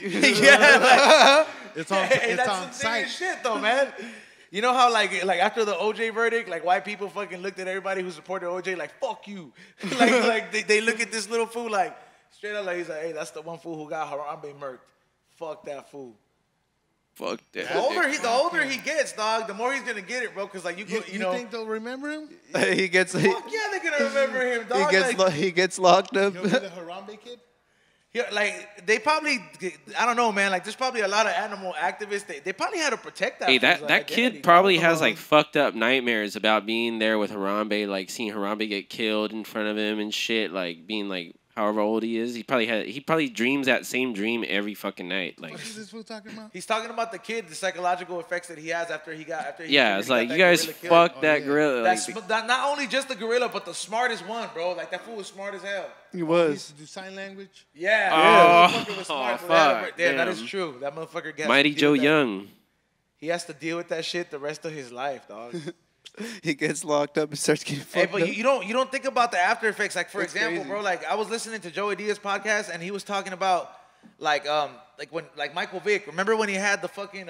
Yeah, like, it's on that's on some site. serious shit though, man. You know how like after the OJ verdict, like white people fucking looked at everybody who supported OJ like fuck you. like they look at this little fool like straight up like he's like, hey, that's the one fool who got Harambe murked. Fuck that fool. Fuck that. The older he gets, dog, the more he's gonna get it, bro. Cause like you know, think they'll remember him? He gets. fuck yeah, they're gonna remember him, dog. He gets locked up. He'll be the Harambe kid? Yeah, like they probably, I don't know, man. Like there's probably a lot of animal activists. They probably had to protect that. Hey, fool's that identity, kid probably bro. has like fucked up nightmares about being there with Harambe, like seeing Harambe get killed in front of him and shit, like being like however old he is. He probably dreams that same dream every fucking night. Like What is this fool talking about? He's talking about the kid, the psychological effects that he has after he yeah, it's like got you that guys gorilla killed. fuck that gorilla. Like, That's not only just the gorilla, but the smartest one, bro. Like that fool was smart as hell. He He used was. to do sign language. Yeah, Oh, that motherfucker was smart. fuck, Yeah, that damn. is true. That motherfucker gets Mighty Joe Young. He has to deal with that shit the rest of his life, dog. He gets locked up and starts getting Hey, fucked but up. you don't think about the after effects. Like for That's example, crazy. bro, like I was listening to Joey Diaz's podcast and he was talking about like when like Michael Vick. Remember when he had the fucking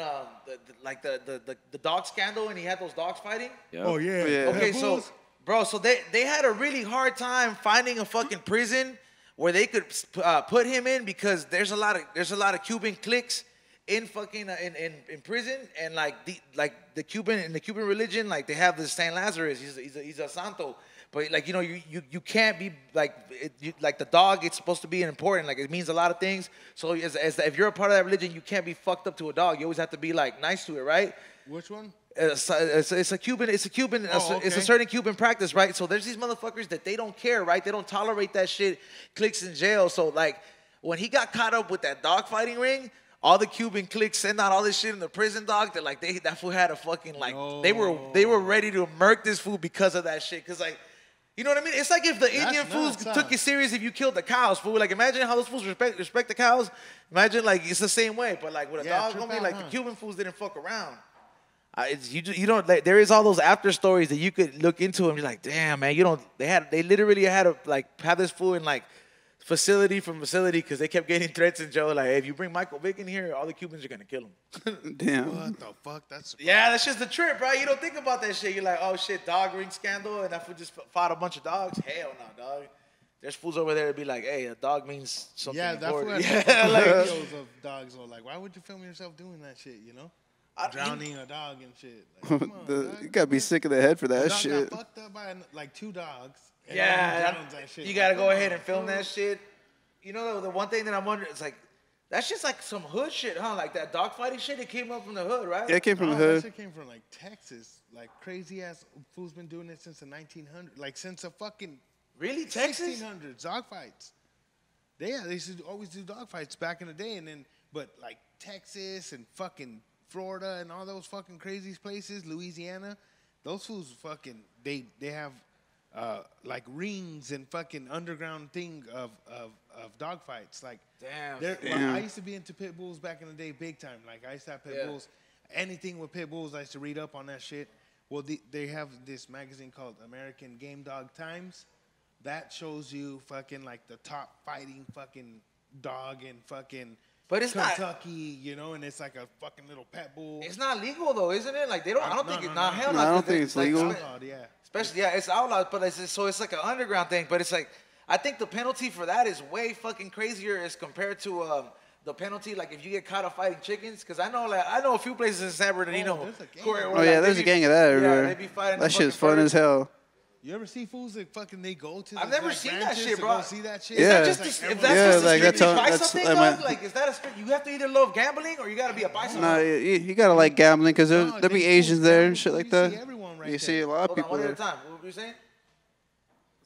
the dog scandal and he had those dogs fighting? Yeah. Oh yeah. Yeah. Okay, so bro, so they had a really hard time finding a fucking prison where they could put him in because there's a lot of Cuban cliques in fucking in prison, and like the Cuban religion, like they have this Saint Lazarus. He's a santo, but like you can't be like like the dog. It's supposed to be important. Like it means a lot of things. So as if you're a part of that religion, you can't be fucked up to a dog. You always have to be like nice to it, right? Which one? It's a Cuban. It's a certain Cuban practice, right? So there's these motherfuckers that they don't care, right? They don't tolerate that shit. Cliques in jail. So like when he got caught up with that dog fighting ring, all the Cuban cliques send out all this shit in the prison, dog. That like that fool had a fucking like they were ready to murk this fool because of that shit. Cause like you know what I mean? It's like if the Indian fools took it serious if you killed the cows, fool. Like imagine how those fools respect the cows. Imagine like it's the same way, but like with a dog, gonna be like the Cuban fools didn't fuck around. You don't like, there is all those after stories that you could look into and be like, damn man, they literally had to like have this fool in like facility from facility because they kept getting threats in jail like, hey, if you bring Michael Vick in here, all the Cubans are gonna kill him. Damn. What the fuck? That's Yeah, that's just the trip, right? You don't think about that shit. You're like, oh shit, dog ring scandal, and that fool just fought a bunch of dogs. Hell no, dog. There's fools over there to be like, hey, a dog means something important. Yeah, like videos of dogs. Or like, why would you film yourself doing that shit? You know, drowning a dog and shit. Like, come on, dog. You gotta be sick of the head for that The dog shit. got fucked up by like 2 dogs. And Yeah, drowns that shit. you gotta Like, go come ahead on, and film fool. that shit. You know, the one thing that I'm wondering is like, that's just like some hood shit, huh? Like that dog fighting shit, it came up from the hood, right? Yeah, it came from the That hood. shit came from like Texas. Like crazy ass fools been doing it since the 1900s. Like since the fucking Really, Texas? 1600s dog fights. They used to always do dog fights back in the day, and then but like Texas and fucking Florida and all those fucking crazy places, Louisiana, those fools fucking they have like rings and fucking underground thing of dog fights. Like Damn. I used to be into pit bulls back in the day, big time. Like I used to have pit bulls. Anything with pit bulls, I used to read up on that shit. Well, they have this magazine called American Game Dog Times. That shows you fucking like the top fighting fucking dog in fucking But it's not- Kentucky, you know, and it's like a fucking little pit bull. It's not legal though, isn't it? Like they don't. I don't think it's not. Hell No, I no. don't think it's legal. Outlawed, yeah. Especially, yeah, it's outlawed, but it's like an underground thing. But it's like, I think the penalty for that is way fucking crazier as compared to the penalty, like if you get caught up fighting chickens, because I know a few places in San Bernardino. there's a gang. Oh yeah, there's a gang of that everywhere. Yeah, they be fighting. That shit's fun as hell. You ever see fools that fucking they go to? I've never seen that shit, bro. See that shit? Yeah. Is that just if that's just a strictly paisa thing, dog? Like, is that a strict? You have to either love gambling or you got to be a paisa. No, you gotta like gambling because there'll be Asians there and shit like that. See everyone right You see a lot of Hold on, people one at a there. time. What were you saying?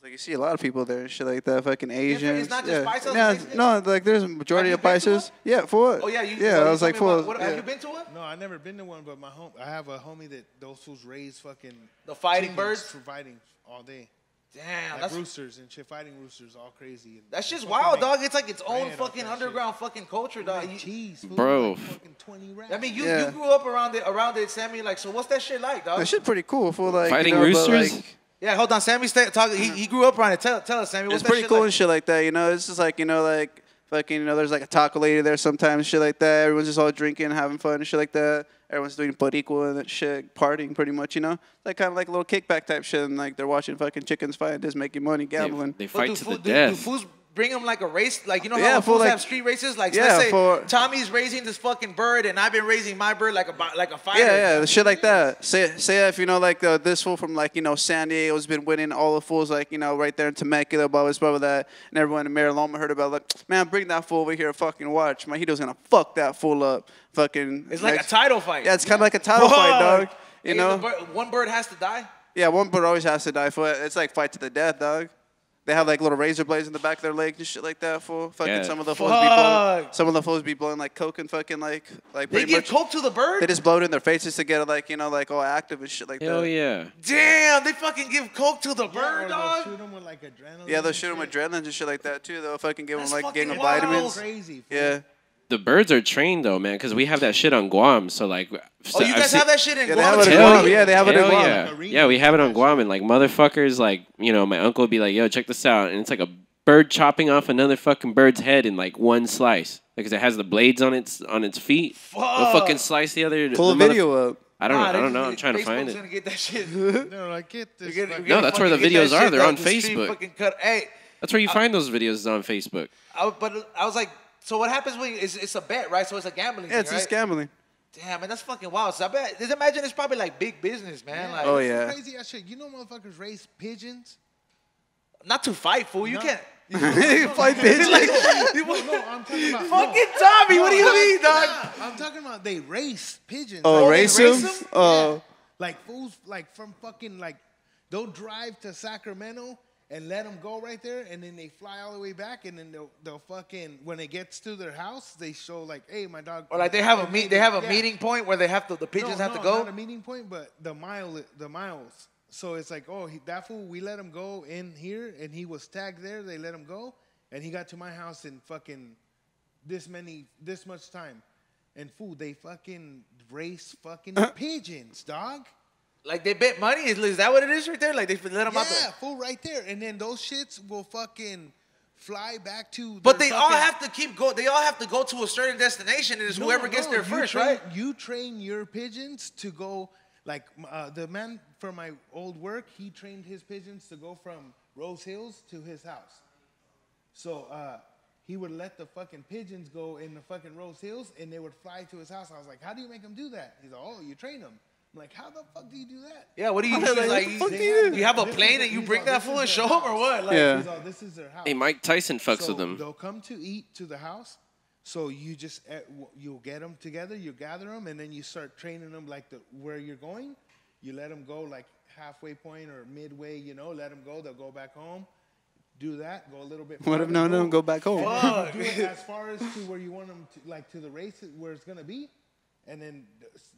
Like you see a lot of people there and shit like that. Fucking Asians. It's not just paisas, Yeah, it's- no, like there's a majority Have of you been to paisas. Yeah, for what? Oh yeah, I was like, for what, have you been to one? No, I never been to one, but I have a homie that those fools raise fucking The fighting chickens birds? for fighting all day. Damn, Like that's roosters and shit, fighting roosters, all crazy. And that's just fucking wild, make dog. It's like its own bread off fucking that underground fucking culture, dog. Like cheese, fool, Bro. like fucking 20 racks. I mean, you Yeah. grew up around it, Sammy. Like, so what's that shit like, dog? That shit pretty cool for like Fighting but, roosters? like, Yeah, hold on. Sammy's talking. He grew up around it. Tell us, Sammy. What's it's that pretty shit cool like? and shit like that. You know, it's just like like fucking there's like a taco lady there sometimes, shit like that. Everyone's just all drinking, having fun and shit like that. Everyone's doing equal and that shit, partying pretty much. You know, like kind of like a little kickback type shit, and like they're watching fucking chickens fight, just making money, gambling. They But fight do to the do death. fools bring them like a race? Like, you know how Yeah, fools like- have street races? Like, so yeah, let's say for- Tommy's raising this fucking bird, and I've been raising my bird like a fighter. Yeah, shit like that. Say if like this fool from like San Diego's been winning all the fools like right there in Temecula, blah blah that, and everyone in Mariloma heard about like, man, bring that fool over here, fucking watch, man, he was gonna fuck that fool up, fucking. It's like a title fight. Yeah, it's kind of like a title fight, dog. You Hey, know? one bird has to die. Yeah, one bird always has to die for it. It's like fight to the death, dog. They have like little razor blades in the back of their legs and shit like that. Fool, fucking Yeah. some of the fools be blowing. Fuck. Some of the fools be blowing like coke and fucking like They pretty give much. coke to the bird? They just blow it in their faces to get it like like all active and shit like Hell that. yeah. Damn, they fucking give coke to the bird, Or dog. they'll shoot them with like adrenaline. Yeah, they'll and shoot them with shit. adrenaline and shit like that too. They'll fucking give them That's like gang of fucking wild. vitamins. Crazy. Fool. Yeah. The birds are trained though, man, because we have that shit on Guam. So like, Oh, you guys have that shit in Yeah, they Guam have it in too? Guam. Yeah, they have it in Hell Guam. yeah. Arena. Yeah, we have it on Guam, and like motherfuckers, like my uncle would be like, "Yo, check this out," and it's like a bird chopping off another fucking bird's head in like one slice, because it has the blades on its feet. They'll fucking slice the other. Pull a the mother- video up. I don't know. Nah, I don't know. I'm trying to find Facebook's it. gonna get that shit. They're like, get this. We're fucking- No, that's where the fucking get videos that are. shit They're down on the street, Facebook. fucking cut. Hey, That's where you find those videos is on Facebook. but I was like, so what happens when it's a bet, right? So it's a gambling Yeah, it's thing, just right? gambling. Damn, man, that's fucking wild. So I bet, just imagine it's probably like big business, man. Like, Oh yeah. Crazy ass shit. You know motherfuckers raise pigeons? not to fight, fool. You No. can't. Fight pigeons. No, I'm talking about. Fucking Tommy, what do you mean, dog? Nah, I'm talking about they race pigeons. Oh, Like, race race them? them? Oh. Like fools, like from fucking like, they'll drive to Sacramento and let them go right there, and then they fly all the way back, and then they'll fucking when it gets to their house, they show like, hey, my dog. Or like they have a Yeah. meeting point where they have to the pigeons have to go. Not a meeting point, but the miles. So it's like, oh, that fool, we let him go in here, and he was tagged there. They let him go, and he got to my house in fucking this much time. And fool, they fucking race fucking pigeons, dog. Like they bet money. Is that what it is right there? Like they let them out Yeah, there. fool, right there. And then those shits will fucking fly back to. But their they all fucking- have to keep go. They all have to go to a certain destination, and it's No, whoever gets no, there you first, train- right? You train your pigeons to go. Like the man for my old work, he trained his pigeons to go from Rose Hills to his house. So he would let the fucking pigeons go in the fucking Rose Hills, and they would fly to his house. I was like, "How do you make them do that?" He's like, "Oh, you train them." I'm like, "How the fuck do you do that?" Yeah. What do you do? Like, Like, what the fuck you, do you do? you have a This is plane the- and you he's bring all, that this fool is and their show him or house. what? Like, Yeah. He's all, this is their house. Hey, Mike Tyson fucks So with them. they'll come to eat to the house. So you just you'll get them together, you gather them, and then you start training them like where you're going. You let them go like halfway point or midway. Let them go. They'll go back home. Do that. Go a little bit. What if farther, no, go back home? Fuck. Do it as far as to where you want them to, like to the race where it's gonna be, and then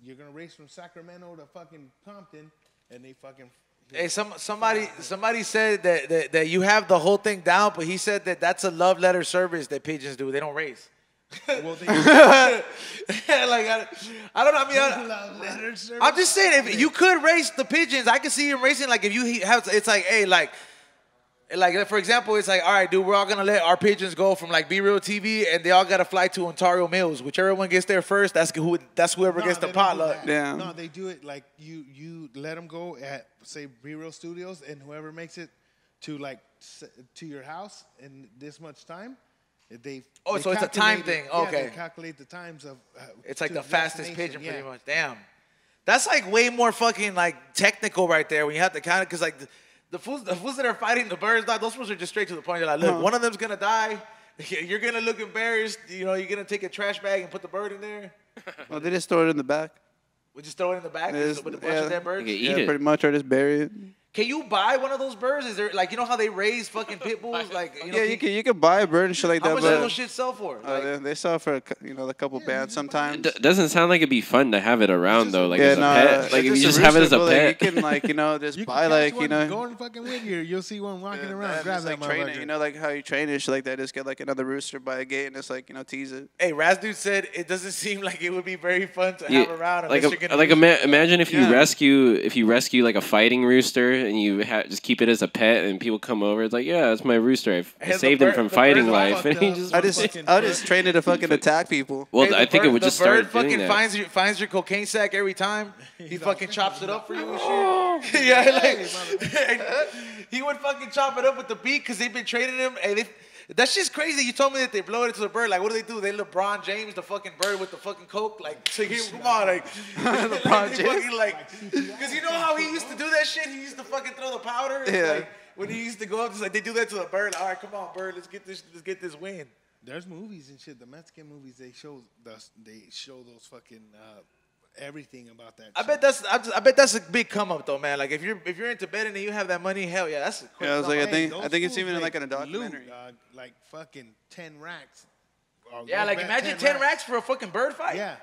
you're gonna race from Sacramento to fucking Compton, and they fucking. Hey, somebody said that you have the whole thing down, but he said that that's a love letter service that pigeons do. They don't race. Well, they Like I don't know. I mean, love letter service. I'm just saying if you could race the pigeons, I could see him racing. Like if you have, it's like, hey, like for example, it's like, all right, dude, we're all gonna let our pigeons go from like Be Real TV, and they all gotta fly to Ontario Mills. Whichever one gets there first, that's whoever No, gets the they don't do potluck. that. Yeah. No, they do it like you let them go at say Be Real Studios, and whoever makes it to like to your house in this much time, Oh, they so it's a time calculate thing. Yeah, Okay. they calculate the times of. It's like to the fastest destination, pigeon, pretty much. Damn. That's like way more fucking like technical right there when you have to count it, because like the fools that are fighting the birds, dog, those fools are just straight to the point. They're like, look, one of them's gonna die. You're gonna look embarrassed. You know, you're gonna take a trash bag and put the bird in there. Well, they just throw it in the back. We just throw it in the back It's- with a bunch of dead birds. You can eat Yeah, it. pretty much, or just bury it. Can you buy one of those birds? Is there like, you know how they raise fucking pit bulls? Like, you know, Yeah, you can buy a bird and shit like how that, much does but those shit sell for? Like, they sell for a couple bands sometimes. It doesn't sound like it'd be fun to have it around though, like Yeah, as a no, pet. Like if it's you just just have it as rooster, a but, like, pet. you can just You can buy catch like one, go in fucking Whittier. You'll see one walking around. Grab just, that like train it. motherfucker. You know, like how you train it, shit like that. Just get like another rooster by a gate and just like tease it. hey, Razdude said it doesn't seem like it would be very fun to Yeah, have around like unless you're gonna like imagine if you Yeah. rescue like a fighting rooster and you just keep it as a pet and people come over. It's like, yeah, that's my rooster. I the saved him bird- from the fighting bird's life. fucked And he up. just I just train it to fucking attack people. well, Hey, I think it would the just bird start doing fucking that. finds your cocaine sack every time. He fucking chops it up for you and shit. Yeah, like he would fucking chop it up with the beak because they've been training him. And that's just crazy. You told me that they blow it to the bird. Like, what do? They LeBron James the fucking bird with the fucking coke. Like, to him, come on, like LeBron James? Because you know how he used to do that shit. He used to fucking throw the powder. Yeah. Like, when he used to go up, just like they do that to the bird. All right, come on, bird. Let's get this win. There's movies and shit. The Mexican movies, they show those fucking everything about that. I bet that's a big come up though, man. Like if you're into betting and you have that money, hell yeah, that's a quick Yeah, I was come like, up. I think it's even like in a documentary. Loot, dog, like fucking 10 racks. Or Yeah, go like bet imagine 10 racks for a fucking bird fight. Yeah,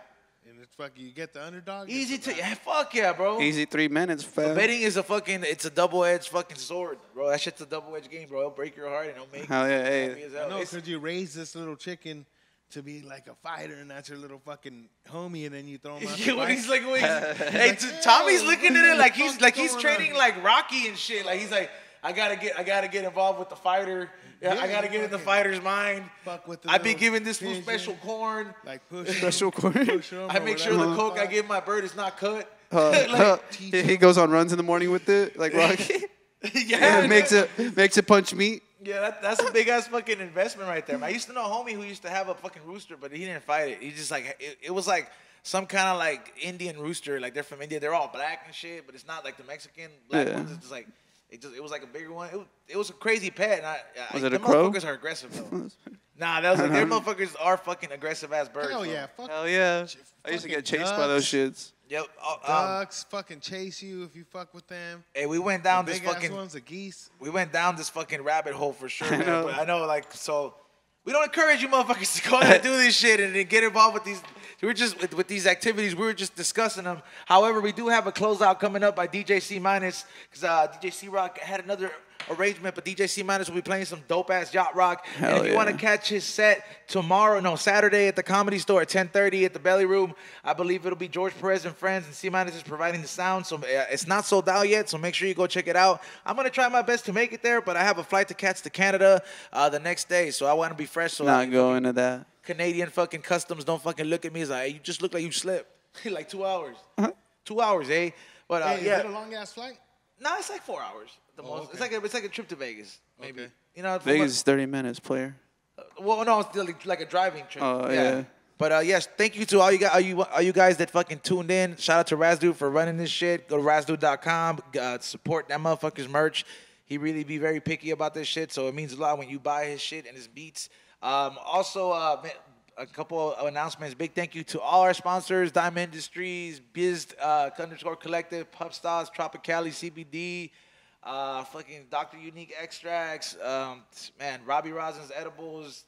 and it's fucking you get the underdog. Easy it's to a yeah, fuck yeah, bro. Easy 3 minutes, fam. Betting is it's a double-edged fucking sword, bro. That shit's a double-edged game, bro. It'll break your heart and it'll make Hell yeah, hey. you happy as I hell. know, It's- because you raise this little chicken to be like a fighter, and that's your little fucking homie, and then you throw him out. Yeah, to when fight. he's like, hey, like, Tommy's "Yo, looking what at it the like fuck's he's going training on?" like Rocky and shit. Like he's like, I gotta get involved with the fighter. Yeah, Yeah, I gotta you get in the fucking fighter's mind. fuck with the I be little giving this fool pigeon. special corn. Like push Special corn. I make sure the coke I give my bird is not cut. He goes on runs in the morning with it, like Rocky. Yeah, makes it punch meat. Yeah, that's a big ass fucking investment right there. Man. I used to know a homie who used to have a fucking rooster, but he didn't fight it. He just like it was like some kind of like Indian rooster. Like they're from India. They're all black and shit, but it's not like the Mexican black Yeah. ones. It's just like it was like a bigger one. It was a crazy pet. And Was it a them crow? motherfuckers are aggressive though. Nah, that was like, their motherfuckers are fucking aggressive ass birds. Hell bro. yeah, fuck Hell yeah. I used to get fucking chased by those shits. Yep. ducks. Fucking chase you if you fuck with them. Hey, we went down The this big ass fucking. ones, the geese. We went down this fucking rabbit hole for sure, man. know. But I know, like, so we don't encourage you motherfuckers to go out and do this shit and then get involved with these. We're just with these activities. We were just discussing them. However, we do have a closeout coming up by DJ C Minus because DJ C Rock had another arrangement, but DJ C Minus will be playing some dope ass yacht rock. And Hell if you want to yeah. catch his set Saturday at the Comedy Store at 10:30 at the Belly Room, I believe it'll be George Perez and friends, and C Minus is providing the sound. So it's not sold out yet, so make sure you go check it out. I'm gonna try my best to make it there, but I have a flight to catch to Canada the next day, so I want to be fresh. So Not going to that. Canadian fucking customs don't fucking look at me as like, hey, you just look like you slept. Like 2 hours. 2 hours, eh? But Hey, yeah. is it a long ass flight? No, it's like 4 hours. The most. okay. It's like a trip to Vegas, maybe. Okay. You know, from Vegas is 30 minutes, player. well, no, it's like a driving trip. Oh, yeah. But yes, thank you to all you guys that fucking tuned in. Shout out to Razdude for running this shit. Go to razdude.com. Support that motherfucker's merch. He really be very picky about this shit, so it means a lot when you buy his shit and his beats. Also, a couple of announcements. Big thank you to all our sponsors: Diamond Industries, Bzzt Collective, Pup Stars, Tropicali CBD, fucking Dr. Unique Extracts, man, Robbie Rosin's Edibles.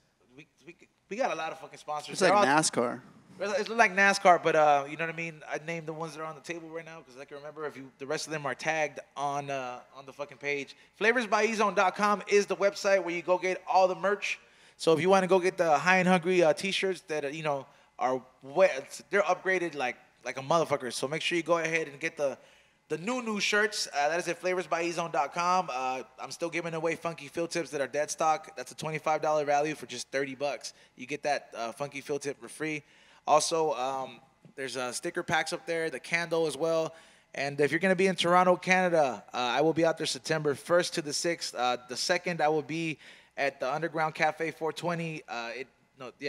We got a lot of fucking sponsors. It's like NASCAR. It's like NASCAR, but you know what I mean. I named the ones that are on the table right now because I can remember the rest of them are tagged on the fucking page. FlavorsByEZone.com is the website where you go get all the merch. So if you want to go get the High and Hungry T-shirts that are wet, they're upgraded like a motherfucker. So make sure you go ahead and get the new shirts. That is at FlavorsByEZone.com. I'm still giving away funky fill tips that are dead stock. That's a $25 value for just $30. You get that funky fill tip for free. Also, there's sticker packs up there, the candle as well. And if you're going to be in Toronto, Canada, I will be out there September 1st to the 6th. The 2nd, I will be at the Underground Cafe 420.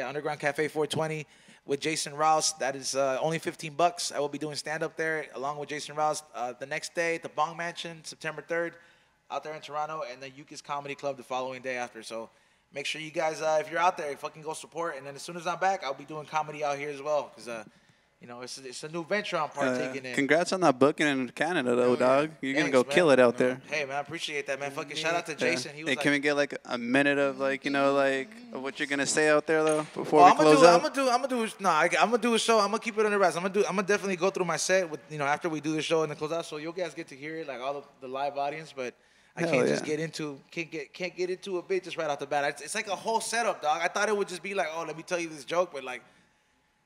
Underground Cafe 420 with Jason Rouse. That is only $15. I will be doing stand-up there along with Jason Rouse. The next day at the Bong Mansion, September 3rd, out there in Toronto, and the Yukis Comedy Club the following day after. So make sure you guys, if you're out there, fucking go support. And then as soon as I'm back, I'll be doing comedy out here as well because, it's a new venture I'm partaking in. Congrats on that booking in Canada, though, dog. You're going to go Thanks, kill man. it out there. Hey, man, I appreciate that, man. Fucking shout out to Jason. He was Hey, can we get like a minute of of what you're going to say out there, though, before we I'm close out? I'm gonna do a show. I'm gonna keep it under wraps. I'm gonna definitely go through my set with after we do the show and then close out, so you guys get to hear it, like all of the live audience. But I can't just get into a bit just right off the bat. It's like a whole setup, dog. I thought it would just be like, oh, let me tell you this joke, but like,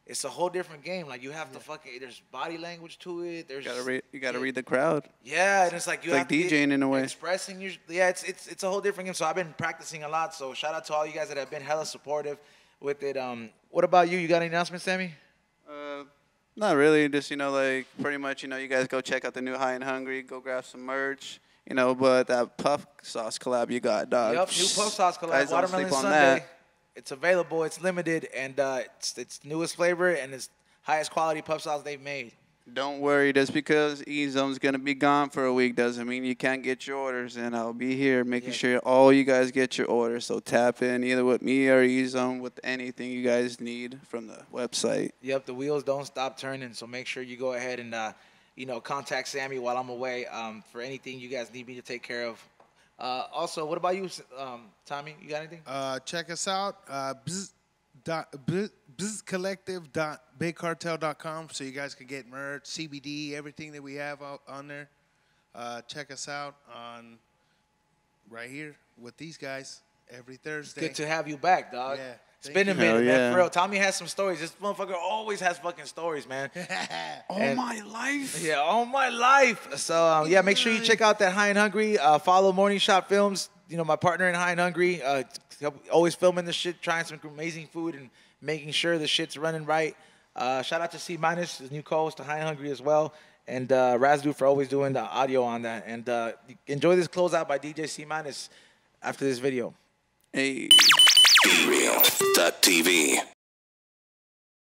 it's a whole different game. Like you have to there's body language to it. There's You gotta read the crowd. Yeah, and it's like you have to DJing in a way. Expressing your it's a whole different game. So I've been practicing a lot. So shout out to all you guys that have been hella supportive with it. What about you? You got any announcements, Sammy? Not really. Just pretty much you guys go check out the new High and Hungry. Go grab some merch. But that puff sauce collab you got, dog. Yep, new puff sauce collab. Guys, don't Watermelon sleep on Sunday. that. It's available. It's limited, and it's newest flavor and it's highest quality puff sauce they've made. Don't worry. Just because E-Zone's going to be gone for a week doesn't mean you can't get your orders. And I'll be here making sure all you guys get your orders. So tap in either with me or E-Zone with anything you guys need from the website. Yep, the wheels don't stop turning. So make sure you go ahead and, contact Sammy while I'm away for anything you guys need me to take care of. Also, what about you, Tommy? You got anything? Check us out, Bzzt Collective.BigCartel.com, so you guys can get merch, CBD, everything that we have on there. Check us out on right here with these guys every Thursday. Good to have you back, dog. Yeah. It's been a Hell minute, yeah. man. For real. Tommy has some stories. This motherfucker always has fucking stories, man. All my life. Yeah, all my life. So, make sure you check out that High and Hungry. Follow Morning Shot Films. My partner in High and Hungry. Always filming the shit, trying some amazing food and making sure the shit's running right. Shout out to C-, his new co-host to High and Hungry as well. And Razdu for always doing the audio on that. And enjoy this closeout by DJ C- after this video. Hey. BeReal.tv.